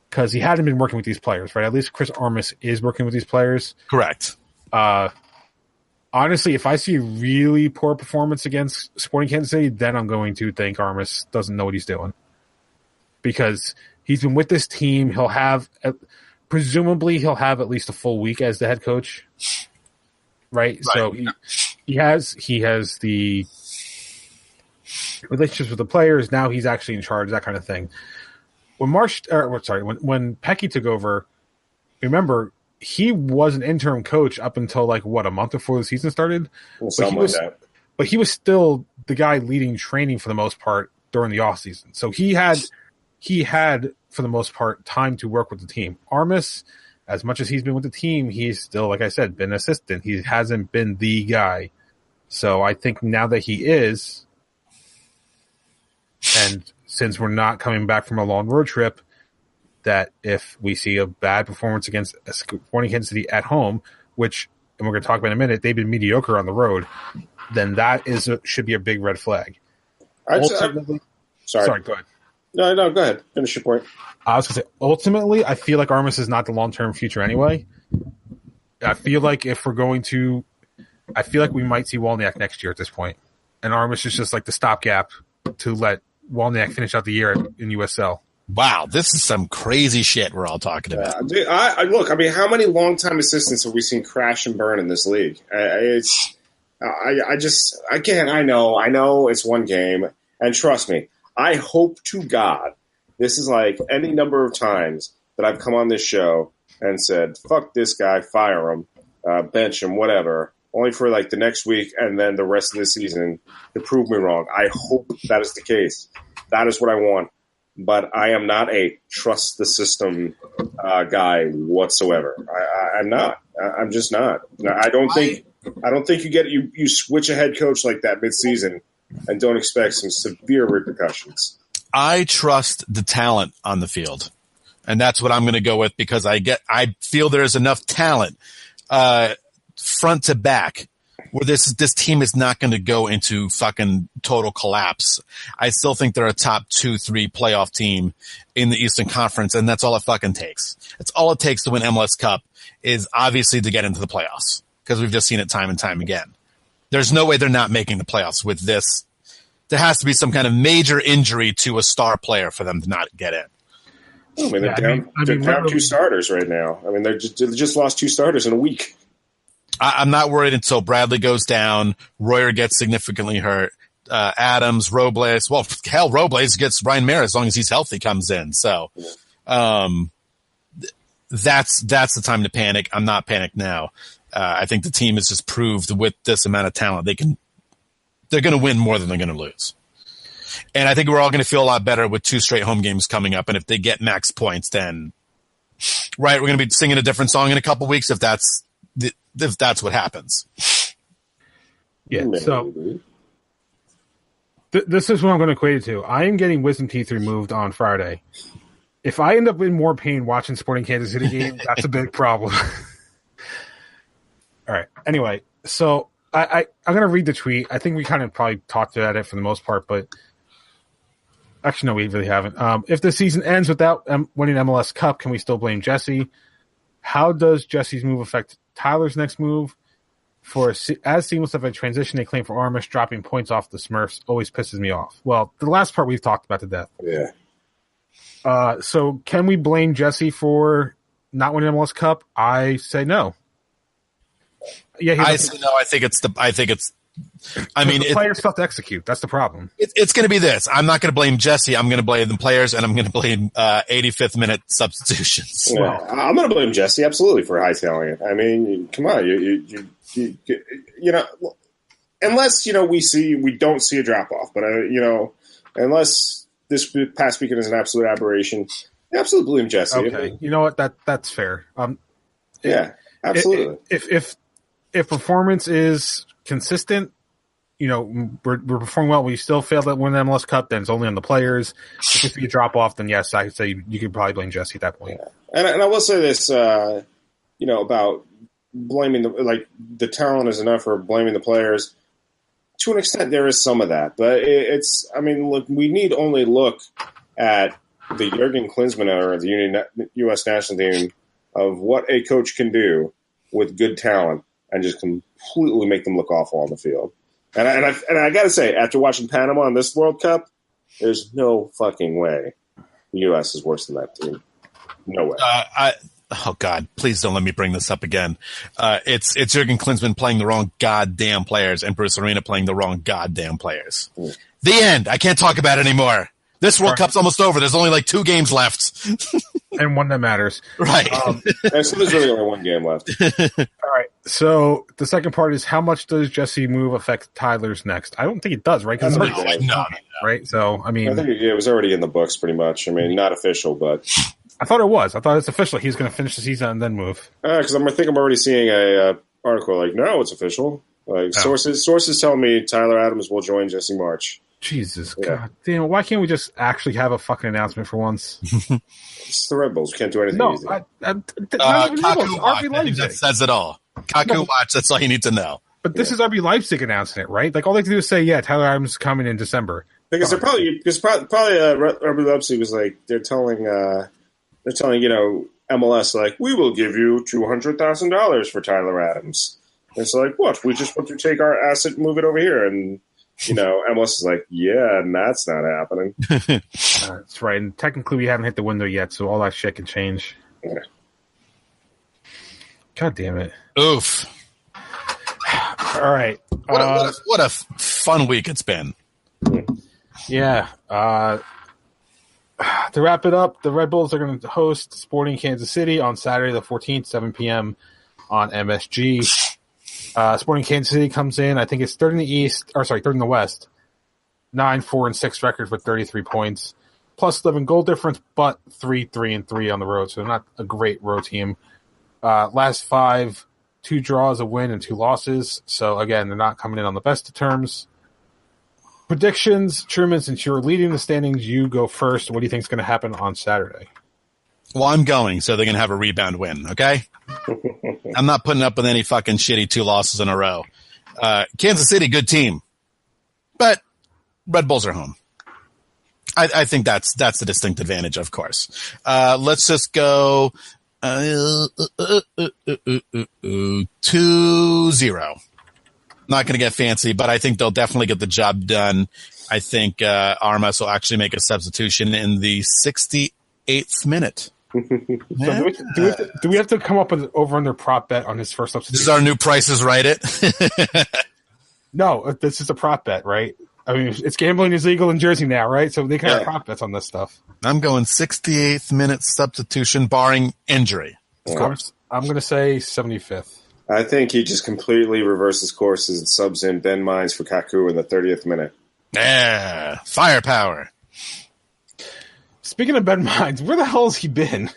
because he hadn't been working with these players, right? At least Chris Armas is working with these players. Correct. Honestly, if I see a really poor performance against Sporting Kansas City, then I'm going to think Armas doesn't know what he's doing. Because he's been with this team. Presumably he'll have at least a full week as the head coach. Right? So he has the relationships with the players. Now he's actually in charge, that kind of thing. When Pecky took over, remember, he was an interim coach up until a month before the season started. But he was still the guy leading training for the most part during the off season. So he had for the most part time to work with the team. Armas, as much as he's been with the team, he's still, like I said, been an assistant. He hasn't been the guy So I think now that he is, and since we're not coming back from a long road trip, that if we see a bad performance against Sporting Kansas City at home, which, and we're going to talk about in a minute, they've been mediocre on the road, then that should be a big red flag. Sorry, go ahead. No, go ahead. Finish your point. I was going to say, ultimately, I feel like Armas is not the long-term future anyway. I feel like we might see Wolniak next year at this point. And Armas is just like the stopgap to let Wolniak finish out the year in USL. Wow, this is some crazy shit we're all talking about. Dude, look, I mean, how many long-time assistants have we seen crash and burn in this league? I can't. I know it's one game. And trust me, I hope to God this is like any number of times that I've come on this show and said, fuck this guy, fire him, bench him, whatever, only for like the next week and then the rest of the season to prove me wrong. I hope that is the case. That is what I want. But I am not a trust the system guy whatsoever. I'm not. I'm just not. I don't think you switch a head coach like that midseason and don't expect some severe repercussions. I trust the talent on the field, and that's what I'm going to go with because I feel there's enough talent front to back where this team is not going to go into fucking total collapse. I still think they're a top 2-3 playoff team in the Eastern Conference, and that's all it fucking takes. It's all it takes to win MLS Cup is obviously to get into the playoffs because we've just seen it time and time again. There's no way they're not making the playoffs with this. There has to be some kind of major injury to a star player for them to not get in. I mean, they're down 2 starters right now. I mean, they just lost 2 starters in a week. I'm not worried until Bradley goes down, Royer gets significantly hurt, Adams, Robles. Well, hell, Robles gets Ryan Mayer as long as he's healthy comes in. So that's the time to panic. I'm not panicked now. I think the team has just proved with this amount of talent they're going to win more than they're going to lose. And I think we're all going to feel a lot better with 2 straight home games coming up. And if they get max points, then we're going to be singing a different song in a couple weeks if that's what happens. Yeah. So this is what I'm going to equate it to. I am getting wisdom teeth removed on Friday. If I end up in more pain watching Sporting Kansas City game, that's a big problem. All right. Anyway, so I'm going to read the tweet. I think we kind of probably talked about it for the most part, but actually, no, we really haven't. If the season ends without winning MLS Cup, can we still blame Jesse? How does Jesse's move affect Tyler's next move? For as seamless of a transition, they claim for Armas dropping points off the Smurfs always pisses me off. Well, the last part we've talked about to death. Yeah. So can we blame Jesse for not winning MLS Cup? I say no. Yeah, I say no. I think it's. I mean, the players failed to execute. That's the problem. It's going to be this. I'm not going to blame Jesse. I'm going to blame the players, and I'm going to blame 85th minute substitutions. Yeah, I'm going to blame Jesse absolutely for hightailing it. I mean, come on, you know, unless we don't see a drop off, but unless this past weekend is an absolute aberration, I absolutely blame Jesse. Okay, you know what? That's fair. Yeah, absolutely. If performance is consistent, we're performing well. We still failed to win the MLS Cup. Then it's only on the players. If you drop off, then yes, I could say you could probably blame Jesse at that point. Yeah. And I will say this, about blaming the talent is enough or blaming the players. To an extent, there is some of that, but look, we need only look at the Jurgen Klinsmann era of the U.S. national team of what a coach can do with good talent and just completely make them look awful on the field. And I got to say, after watching Panama in this World Cup, there's no fucking way the U.S. is worse than that team. No way. Oh God! Please don't let me bring this up again. It's Jurgen Klinsmann playing the wrong goddamn players and Bruce Arena playing the wrong goddamn players. Mm. The end. I can't talk about it anymore. This World Cup's almost over. There's only 2 games left. And one that matters. Right. And so there's really only 1 game left. All right. So the second part is how much does Jesse move affect Tyler's next? I don't think it does, right? No. Right? So, I mean. I think it was already in the books pretty much. I mean, not official, but. I thought it was. I thought it's official. He's going to finish the season and then move. Because I think I'm already seeing a article no, it's official. Like sources tell me Tyler Adams will join Jesse Marsch. Jesus, God damn! Why can't we just actually have a fucking announcement for once? It's the Red Bulls. We can't do anything No, easy. Kaku Watch. RB I think that Leipzig. says it all. Kaku Watch. That's all you need to know. But this is RB Leipzig announcing it, right? Like all they have to do is say, "Yeah, Tyler Adams is coming in December." Because they're probably RB Leipzig was like they're telling MLS like we will give you $200,000 for Tyler Adams. And it's like what? We just want to take our asset and move it over here, and MLS is like, yeah, and that's not happening. That's right. And technically, we haven't hit the window yet, so all that shit can change. Yeah. God damn it! Oof. All right. What a fun week it's been. Yeah. To wrap it up, the Red Bulls are going to host Sporting Kansas City on Saturday the 14th, 7 p.m. on MSG. Sporting Kansas City comes in, I think it's third in the West. 9-4-6 record with 33 points. Plus 11 goal difference, but 3-3-3 on the road. So not a great road team. Last 5, 2 draws, a win, and 2 losses. So again, they're not coming in on the best of terms. Predictions, Truman, since you're leading the standings, you go first. What do you think is going to happen on Saturday? Well, I'm going, so they're going to have a rebound win, okay? I'm not putting up with any fucking shitty 2 losses in a row. Kansas City, good team. But Red Bulls are home. I think that's the distinct advantage, of course. Let's just go 2-0. Not going to get fancy, but I think they'll definitely get the job done. I think Armas will actually make a substitution in the 68th minute. So do we have to come up with an over-under prop bet on his first substitution? This is our new Prices Right It. No, this is a prop bet, right? I mean, it's gambling is legal in Jersey now, right? So they can have prop bets on this stuff. I'm going 68th minute substitution, barring injury. Of course. I'm going to say 75th. I think he just completely reverses courses and subs in Ben Mines for Kaku in the 30th minute. Yeah, firepower. Speaking of Ben Mines, where the hell has he been?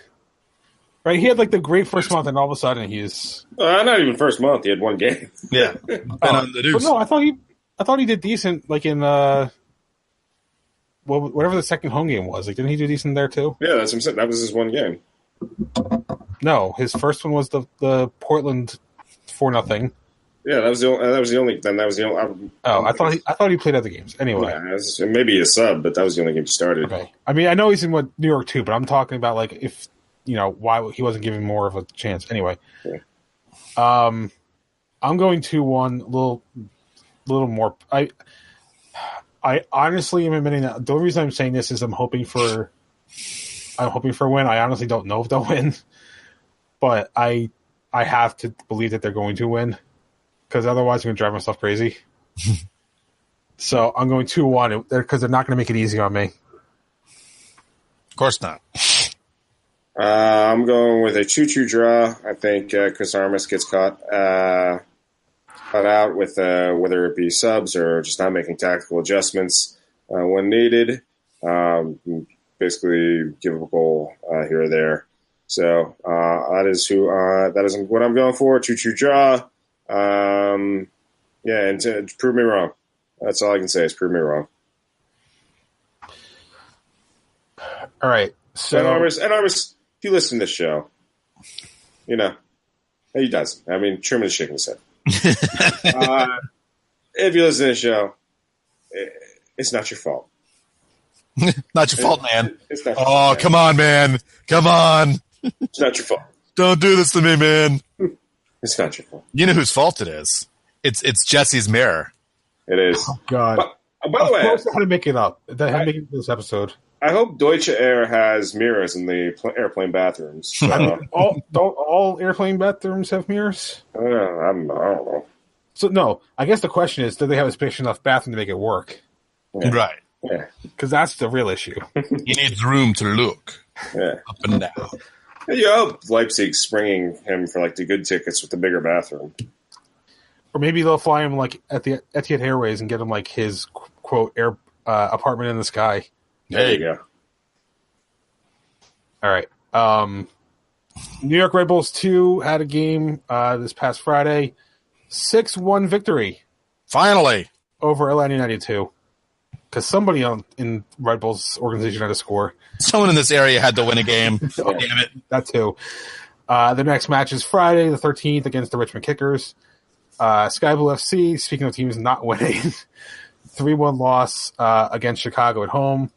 Right, he had like the great first month, and all of a sudden he's not even first month. He had 1 game. Yeah, on the deuce. But no, I thought he did decent, like in whatever the second home game was. Like, didn't he do decent there too? Yeah, that's what I'm saying. That was his 1 game. No, his first one was the Portland 4-0. Yeah, that was the only. I thought he played other games. Anyway, yeah, maybe a sub, but that was the only game he started. Okay. I mean, I know he's in New York too, but I'm talking about like if why he wasn't given more of a chance. Anyway, yeah. I'm going 2-1. A little more. I honestly am admitting that the only reason I'm saying this is I'm hoping for a win. I honestly don't know if they'll win, but I have to believe that they're going to win. Because otherwise, I'm going to drive myself crazy. So I'm going 2-1 because they're not going to make it easy on me. Of course not. I'm going with a 2-2 draw. I think Chris Armas gets caught out with whether it be subs or just not making tactical adjustments when needed. Basically, give a goal here or there. So that is what I'm going for. 2-2 draw. And to prove me wrong. That's all I can say is prove me wrong. All right. So and Armas, if you listen to this show, he doesn't. I mean, Truman is shaking his head. If you listen to the show, it's not your fault. Not your fault, man. It's not your fault, come on, man. Come on. It's not your fault. Don't do this to me, man. It's not your fault. You know whose fault it is. It's Jesse's mirror. It is. Oh, God. By the way, how to make it up. How to make it this episode. I hope Deutsche Air has mirrors in the airplane bathrooms. Don't all airplane bathrooms have mirrors? I don't know. So no, I guess the question is, do they have a spacious enough bathroom to make it work? Yeah. Right. Yeah. Because that's the real issue. He needs room to look up and down. You hope Leipzig's springing him for like the good tickets with the bigger bathroom. Or maybe they'll fly him like at the Etihad Airways and get him like his quote air apartment in the sky. There you go. All right. New York Red Bulls 2 had a game this past Friday. 6-1 victory Finally. over Atlanta United 2. Because somebody in Red Bull's organization had to score. Someone in this area had to win a game. Oh, damn it. That too. The next match is Friday, the 13th, against the Richmond Kickers. Sky Blue FC, speaking of teams not winning, 3-1 loss against Chicago at home.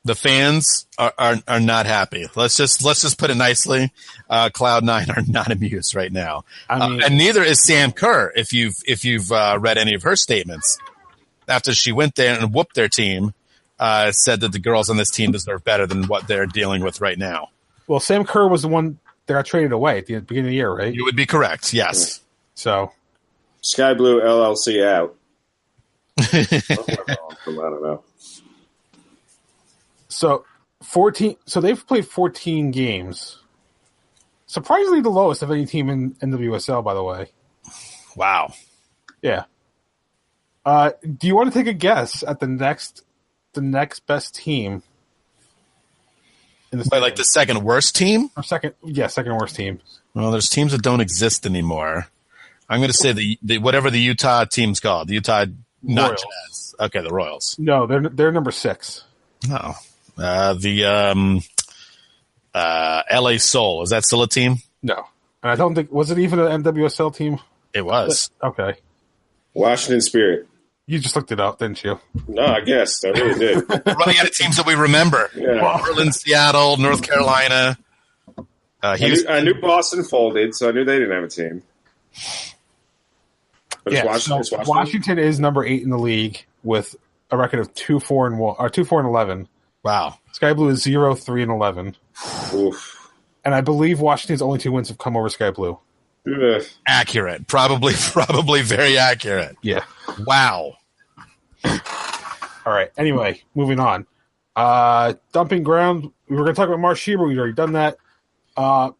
The fans are not happy. Let's just put it nicely. Cloud9 are not amused right now, and neither is Sam Kerr. If you've read any of her statements after she went there and whooped their team, said that the girls on this team deserve better than what they're dealing with right now. Well, Sam Kerr was the one that got traded away at the beginning of the year, right? You would be correct. Yes. So, Sky Blue LLC out. I don't know. So 14. So they've played 14 games. Surprisingly, the lowest of any team in NWSL, by the way. Wow. Yeah. Do you want to take a guess at the next best team? Like the second worst team? Or second worst team. Well, there's teams that don't exist anymore. I'm going to say the whatever the Utah team's called. The Utah not Royals. Jazz. Okay, the Royals. No, they're number 6. No. The LA Soul. Is that still a team? No. And I don't think, was it even an NWSL team? It was. Okay. Washington Spirit. You just looked it up, didn't you? No, I guess. I really did. Running out of teams that we remember. Yeah. Portland, Seattle, North Carolina. I knew Boston folded, so I knew they didn't have a team. But Yeah, it's Washington. Washington is number 8 in the league with a record of 2-4-11. Wow. Sky Blue is 0-3-11. Oof. And I believe Washington's only 2 wins have come over Sky Blue. Ugh. Accurate. Probably very accurate. Yeah. Wow. All right. Anyway, moving on. Dumping ground. We were going to talk about Marsch. We've already done that.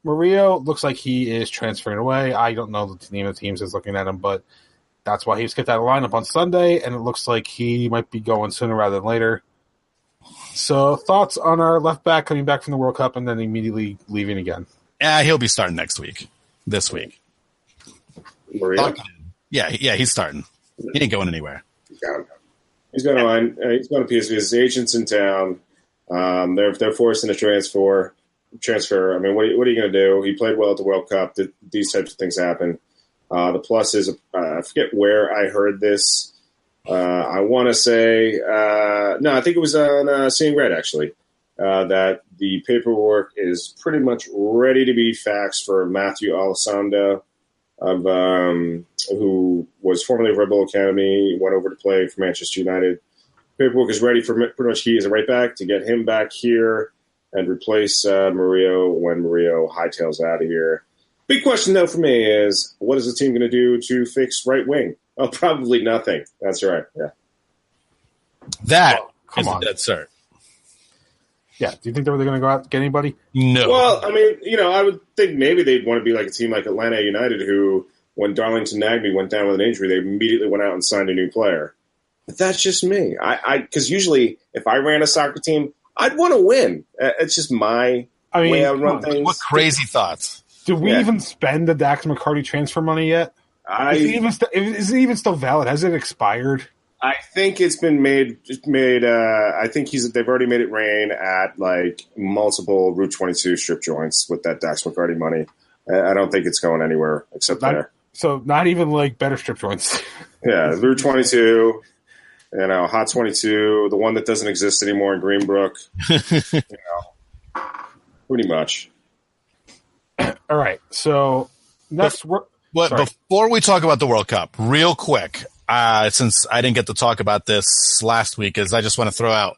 Murillo looks like he is transferring away. I don't know the name of the teams is looking at him, but that's why he was kicked out of the lineup on Sunday, and it looks like he might be going sooner rather than later. So, thoughts on our left back coming back from the World Cup and then immediately leaving again? He'll be starting this week. Maria? Yeah, he's starting. He ain't going anywhere. He's going to PSV. His agent's in town. They're forcing a transfer. I mean, what are you going to do? He played well at the World Cup. These types of things happen. The plus is, I forget where I heard this. I want to say, no, I think it was on Seeing Red, actually, that the paperwork is pretty much ready to be faxed for Matthew Alessandro, who was formerly of Red Bull Academy, went over to play for Manchester United. Paperwork is ready for pretty much he is a right back to get him back here and replace Murillo when Murillo hightails out of here. Big question, though, for me is, what is the team going to do to fix right wing? Oh, probably nothing. That's right, yeah. That Come is on. a dead cert. Yeah. Do you think they were going to go out and get anybody? No. Well, I mean, I would think maybe they'd want to be like a team like Atlanta United, who, when Darlington Nagbe went down with an injury, they immediately went out and signed a new player. But that's just me. Because usually, if I ran a soccer team, I'd want to win. It's just way I would run things. What crazy thoughts. Did we even spend the Dax McCarty transfer money yet? Is it even still valid? Has it expired? I think it's been made. I think they've already made it rain at like multiple Route 22 strip joints with that Dax McCarty money. I don't think it's going anywhere except there. So not even like better strip joints. Yeah, Route 22. Hot 22, the one that doesn't exist anymore in Greenbrook. Pretty much. All right. So next, before we talk about the World Cup, real quick, since I didn't get to talk about this last week, is I just want to throw out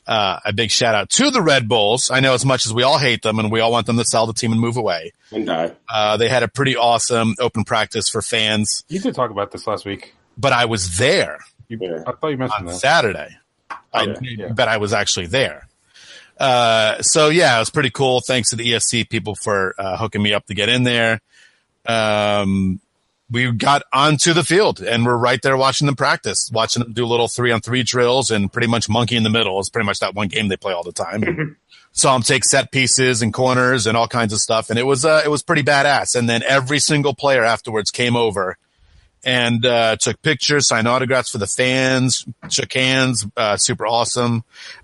a big shout out to the Red Bulls. I know as much as we all hate them and we all want them to sell the team and move away. And die. They had a pretty awesome open practice for fans. You did talk about this last week. But I was there. I thought you mentioned on that. Saturday. But I was actually there. So yeah, it was pretty cool. Thanks to the ESC people for hooking me up to get in there. We got onto the field and we're right there watching them practice, watching them do little 3-on-3 drills and pretty much monkey in the middle. It's pretty much that one game they play all the time. Saw them take set pieces and corners and all kinds of stuff. And it was pretty badass. And then every single player afterwards came over and took pictures, signed autographs for the fans, shook hands, super awesome.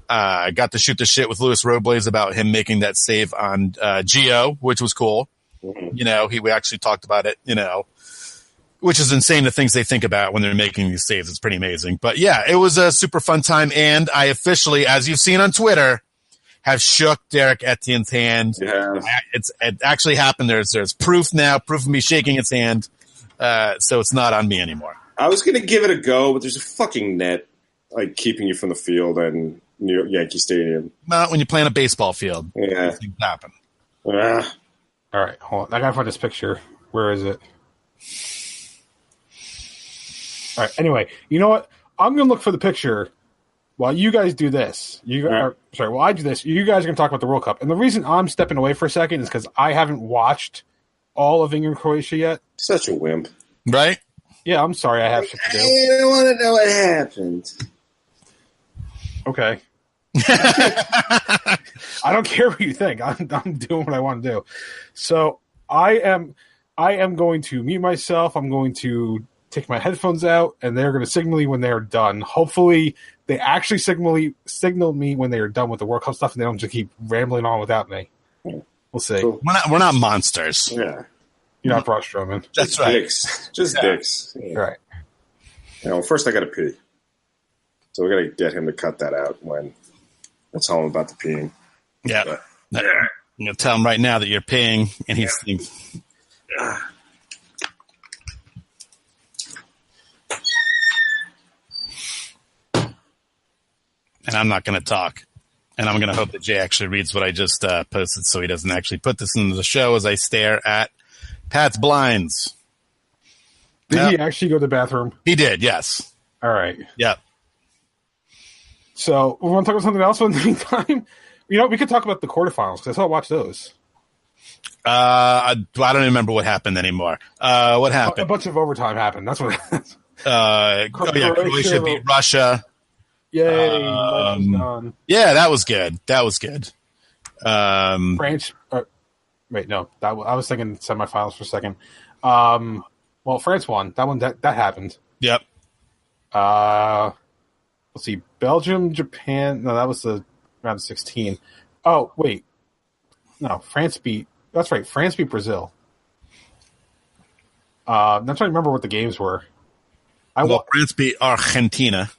Got to shoot the shit with Louis Robles about him making that save on Gio, which was cool. Mm-hmm. We actually talked about it, which is insane, the things they think about when they're making these saves. It's pretty amazing. But yeah, it was a super fun time, and I officially, as you've seen on Twitter, have shook Derek Etienne's hand. Yeah. It actually happened. There's proof now, proof of me shaking its hand. So it's not on me anymore. I was going to give it a go, but there's a fucking net keeping you from the field and New York Yankee Stadium. Not when you play on a baseball field. Yeah. Things happen. Ah. All right, hold on. I gotta find this picture. Where is it? All right. Anyway, you know what? I'm gonna look for the picture while you guys do this. While I do this, you guys are gonna talk about the World Cup. And the reason I'm stepping away for a second is because I haven't watched all of England Croatia yet. Such a wimp. Right? Yeah, I'm sorry. I have shit to do. I don't want to know what happened. Okay. I don't care what you think. I'm doing what I want to do. So I am going to mute myself. I'm going to take my headphones out, and they're going to signal me when they're done. Hopefully, they actually signal me when they are done with the World Cup stuff, and they don't just keep rambling on without me. We'll see. Cool. We're not monsters. Yeah. You're not Braun Strowman. That's right. Dicks. Just dicks. Yeah. Right. First I got to pee. So we got to get him to cut that out when I tell him about the peeing. Yeah. But, I'm going to tell him right now that you're peeing, and he's thinking. And I'm not going to talk. And I'm going to hope that Jay actually reads what I just posted so he doesn't actually put this into the show as I stare at Pat's blinds. Did he actually go to the bathroom? He did, yes. All right. Yep. So we want to talk about something else in the meantime? We could talk about the quarterfinals because I saw watch those. I don't even remember what happened anymore. What happened? A bunch of overtime happened. That's what happened. Croatia beat Russia. Yay. Yeah, that was good. France. Wait, no. I was thinking semifinals for a second. Well, France won. That one, that happened. Yep. Let's see. Belgium, Japan. No, that was the round of 16. Oh, wait. No, France beat. That's right. France beat Brazil. I'm trying to remember what the games were. France beat Argentina.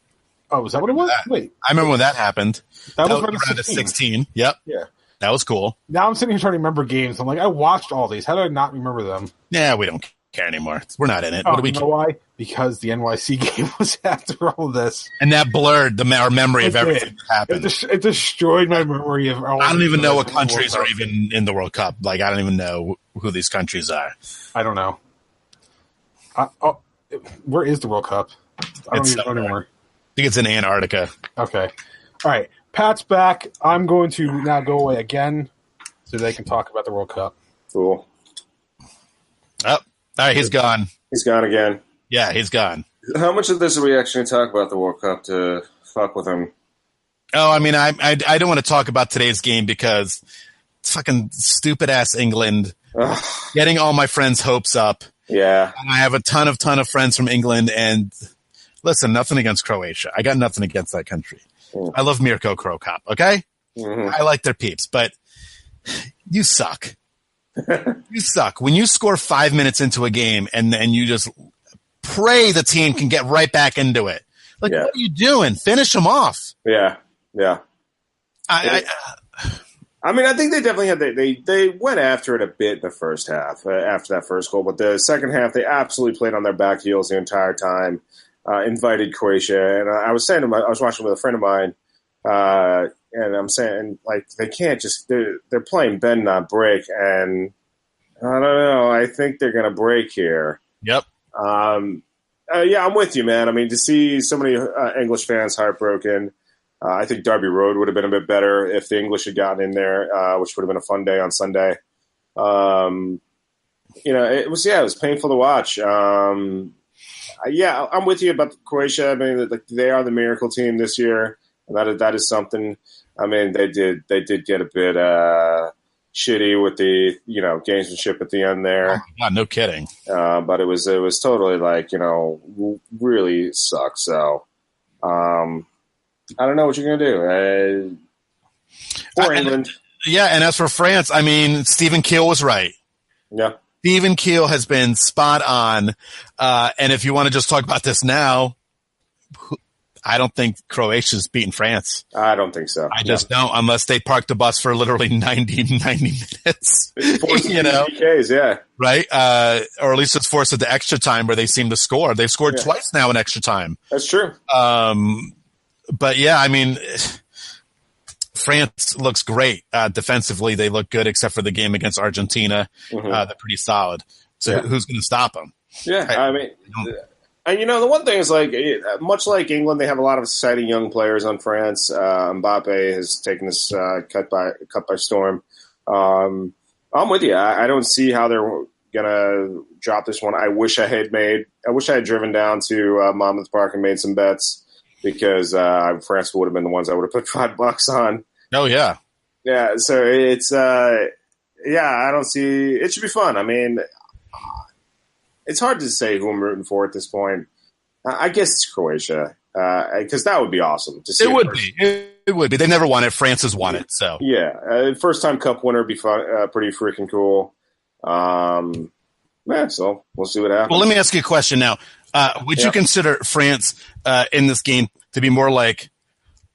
Oh, is that what it was? Wait. I remember when that happened. That was round of 16. Yep. Yeah. That was cool. Now I'm sitting here trying to remember games. I'm like, I watched all these. How did I not remember them? Yeah, we don't care anymore. We're not in it. Oh, What do we you know why? Because the NYC game was after all of this. And that blurred our memory of everything that happened. It destroyed my memory of all. I don't even know what countries are even in the World Cup. I don't even know who these countries are. I don't know. Where is the World Cup? I don't even know anymore. I think it's in Antarctica. Okay. All right. Pat's back. I'm going to now go away again so they can talk about the World Cup. Cool. Oh, all right. He's gone. He's gone again. Yeah, he's gone. How much of this are we actually talk about the World Cup to fuck with him? Oh, I mean, I don't want to talk about today's game because it's fucking stupid-ass England getting all my friends' hopes up. Yeah. And I have a ton of friends from England, and listen, nothing against Croatia. I got nothing against that country. I love Mirko Krokop, okay? Mm-hmm. I like their peeps, but you suck. You suck. When you score 5 minutes into a game and then you just pray the team can get right back into it. What are you doing? Finish them off. Yeah. I mean, I think they definitely had they went after it a bit in the first half after that first goal, but the second half they absolutely played on their back heels the entire time. Invited Croatia, and I was saying to I was watching with a friend of mine, and I'm saying they can't just they're playing bend not break, and I don't know. I think they're gonna break here. Yep. Yeah, I'm with you, man. I mean, to see so many English fans heartbroken, I think Derby Road would have been a bit better if the English had gotten in there, which would have been a fun day on Sunday. It was painful to watch. Yeah, I'm with you about Croatia. I mean, they are the miracle team this year, and that is something. I mean, they did get a bit shitty with the gamesmanship at the end there. Oh my God, no kidding. But it was totally like really sucks. So I don't know what you're gonna do. For England, and as for France, I mean, Stephen Keel was right. Yeah, Stephen Keel has been spot on. And if you want to just talk about this now, I don't think Croatia's beating France. I don't think so. I just don't, unless they park the bus for literally 90 minutes. PKs, yeah. Right? Or at least it's forced into extra time where they seem to score. They've scored twice now in extra time. That's true. But yeah, I mean, France looks great. Defensively, they look good except for the game against Argentina. Mm-hmm. They're pretty solid. So who's going to stop them? Yeah, I mean... And the one thing is, like, much like England, they have a lot of exciting young players on France. Mbappe has taken this cut by storm. I'm with you. I don't see how they're gonna drop this one. I wish I had driven down to Monmouth Park and made some bets because France would have been the ones I would have put $5 on. Oh yeah, yeah. So it's I don't see. It should be fun. I mean. It's hard to say who I'm rooting for at this point. I guess it's Croatia because that would be awesome to see. It would be. It would be. They never won it. France has won it. So first time Cup winner would be fun, pretty freaking cool. So we'll see what happens. Well, let me ask you a question now. Would you consider France in this game to be more like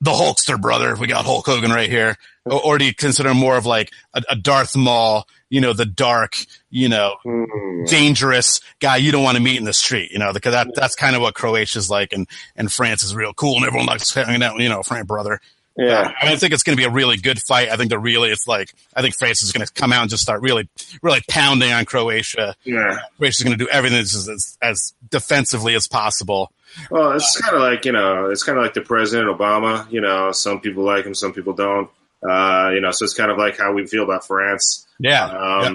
the Hulkster brother? We got Hulk Hogan right here. Or do you consider more of like a Darth Maul, the dark, dangerous guy you don't want to meet in the street, because that's kind of what Croatia's like, and France is real cool and everyone likes hanging out, Frank brother. Yeah. I think it's going to be a really good fight. I think I think France is going to come out and just start really, really pounding on Croatia. Yeah. Croatia's going to do everything as defensively as possible. Well, it's kind of like, it's kind of like the President Obama, some people like him, some people don't. So it's kind of like how we feel about France. Yeah.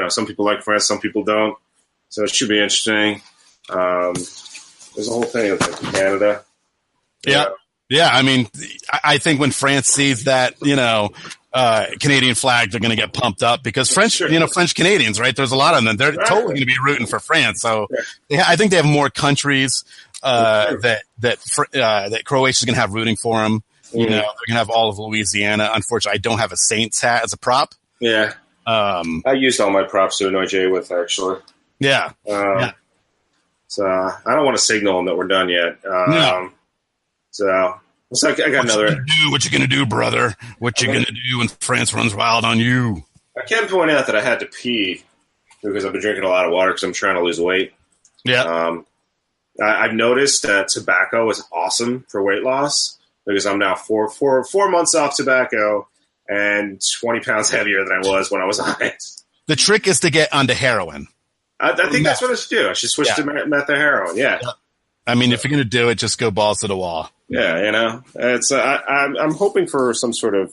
Some people like France, some people don't. So it should be interesting. There's a whole thing with like Canada. Yeah. Yeah. I mean, I think when France sees that, Canadian flag, they're going to get pumped up because French Canadians, right? There's a lot of them. They're totally going to be rooting for France. So I think they have more countries, that Croatia's going to have rooting for them. They're going to have all of Louisiana. Unfortunately, I don't have a Saints hat as a prop. Yeah. I used all my props to annoy Jay with, actually. Yeah. So I don't want to signal him that we're done yet. No. So I got another. What you going to do, brother? What you going to do when France runs wild on you? I can point out that I had to pee because I've been drinking a lot of water because I'm trying to lose weight. Yeah. I've noticed that tobacco is awesome for weight loss. Because I'm now 4 months off tobacco and 20 pounds heavier than I was when I was on it. The trick is to get onto heroin. I think that's what I should do. I should switch to meth or heroin. Yeah. I mean, if you're going to do it, just go balls to the wall. Yeah, it's. I'm hoping for some sort of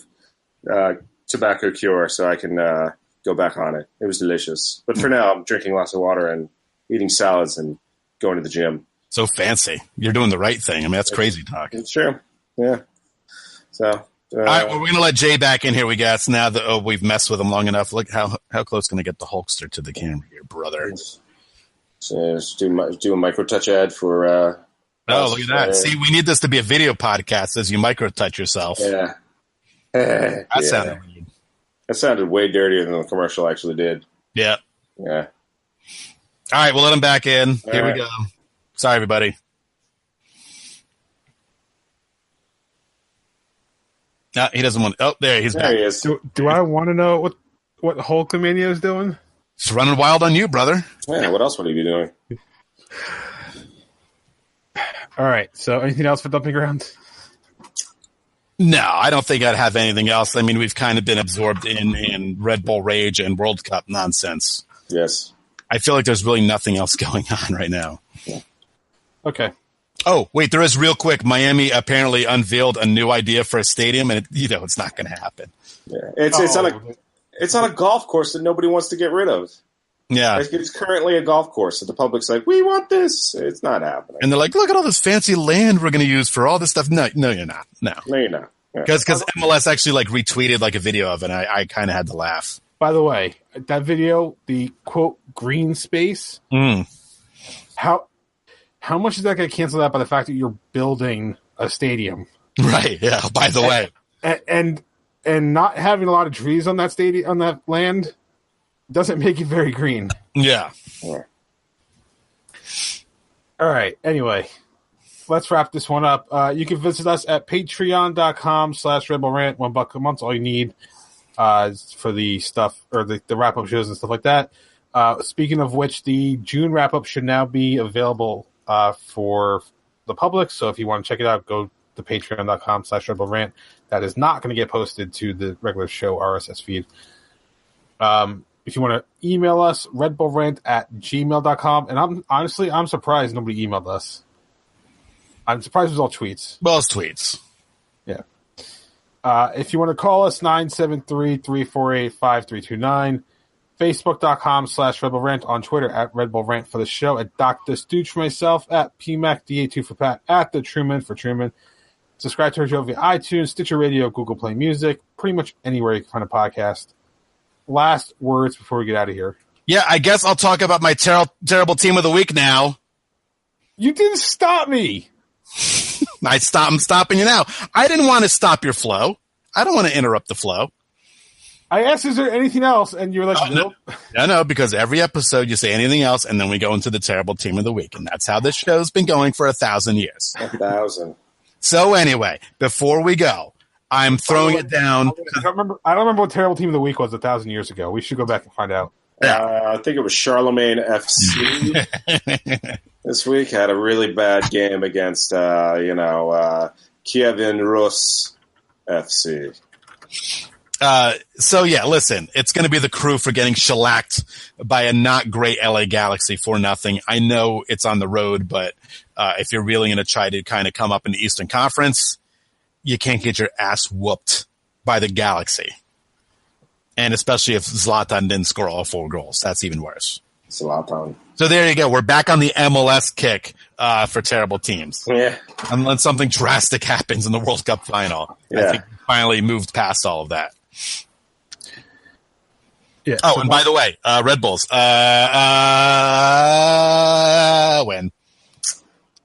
tobacco cure so I can go back on it. It was delicious. But for now, I'm drinking lots of water and eating salads and going to the gym. So fancy. You're doing the right thing. I mean, that's crazy talk. It's true. Yeah. So. All right, well, we're going to let Jay back in here, we guess, now that we've messed with him long enough. Look how close can I get the Hulkster to the camera here, brother? So just do a micro touch ad for. Look at that. See, we need this to be a video podcast as you micro touch yourself. Yeah. Sounded weird. That sounded way dirtier than the commercial actually did. Yeah. Yeah. All right, we'll let him back in. Here we go. Sorry, everybody. No, he doesn't want. Oh, he's back. There he is. Do I want to know what Hulkamania is doing? It's running wild on you, brother. Yeah, what else would he be doing? All right. So, anything else for Dumping Grounds? No, I don't think I'd have anything else. I mean, we've kind of been absorbed in Red Bull Rage and World Cup nonsense. Yes. I feel like there's really nothing else going on right now. Yeah. Okay. Oh, wait, there is real quick. Miami apparently unveiled a new idea for a stadium, and it's not going to happen. Yeah, it's on a golf course that nobody wants to get rid of. Yeah, it's currently a golf course that the public's like, we want this. It's not happening. And they're like, look at all this fancy land we're going to use for all this stuff. No, you're not. No, you're not. Because MLS actually retweeted a video of it. And I kind of had to laugh. By the way, that video, the quote green space. How much is that going to cancel out by the fact that you're building a stadium? Right. Yeah. By the way, and not having a lot of trees on that stadium, on that land, doesn't make it very green. Yeah. Yeah. All right. Anyway, let's wrap this one up. You can visit us at patreon.com/Red Bull Rant. $1 a month's all you need for the stuff or the wrap-up shows and stuff like that. Speaking of which, the June wrap-up should now be available for the public. So if you want to check it out, go to patreon.com/Red Bull Rant. That is not going to get posted to the regular show RSS feed. If you want to email us, redbullrant@gmail.com. And I'm surprised nobody emailed us. I'm surprised it was all tweets. Well, it's tweets. Yeah. If you want to call us, 973-348-5329. Facebook.com/Red Bull Rant. On Twitter at Red Bull Rant for the show. At Dr. Stooge for myself. At PMAC, DA2 for Pat. At The Truman for Truman. Subscribe to our show via iTunes, Stitcher Radio, Google Play Music. Pretty much anywhere you can find a podcast. Last words before we get out of here. Yeah, I guess I'll talk about my terrible team of the week now. You didn't stop me. I'm stopping you now. I didn't want to stop your flow. I don't want to interrupt the flow. I asked, is there anything else? And you were like, nope. No, because every episode you say anything else, and then we go into the terrible team of the week. And that's how this show's been going for 1,000 years. 1,000. So anyway, before we go, I'm throwing it down. I don't remember what terrible team of the week was 1,000 years ago. We should go back and find out. I think it was Charlemagne FC. This week had a really bad game against, Kievan Rus FC. So yeah, listen, it's going to be the crew for getting shellacked by a not great LA Galaxy 4-0. I know it's on the road, but if you're really going to try to kind of come up in the Eastern Conference, you can't get your ass whooped by the Galaxy. And especially if Zlatan didn't score all 4 goals. That's even worse. Zlatan. So there you go. We're back on the MLS kick for terrible teams. Yeah. Unless something drastic happens in the World Cup final. Yeah. I think we finally moved past all of that. Yeah. Oh, and by the way, Red Bulls win.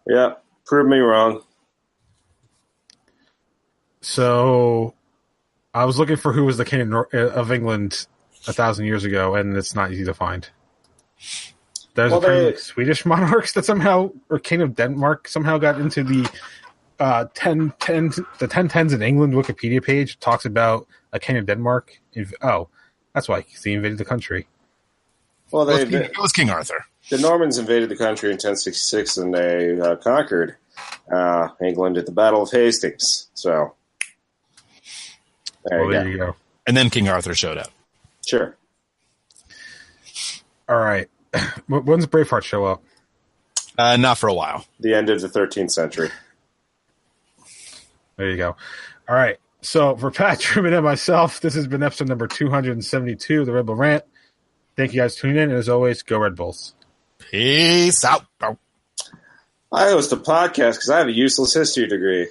Yeah. Prove me wrong. So I was looking for who was the king of England 1,000 years ago, and it's not easy to find. There's like Swedish monarchs that somehow, or king of Denmark, somehow got into the 1010s in England Wikipedia page. Talks about a king of Denmark. That's why he invaded the country. Well, it was King Arthur. The Normans invaded the country in 1066, and they conquered England at the Battle of Hastings. So there you go. And then King Arthur showed up. Sure. All right. When's Braveheart show up? Not for a while. The end of the 13th century. There you go. All right. So for Pat Truman and myself, this has been episode number 272 of the Red Bull Rant. Thank you guys for tuning in. And as always, go Red Bulls. Peace out. I host a podcast because I have a useless history degree.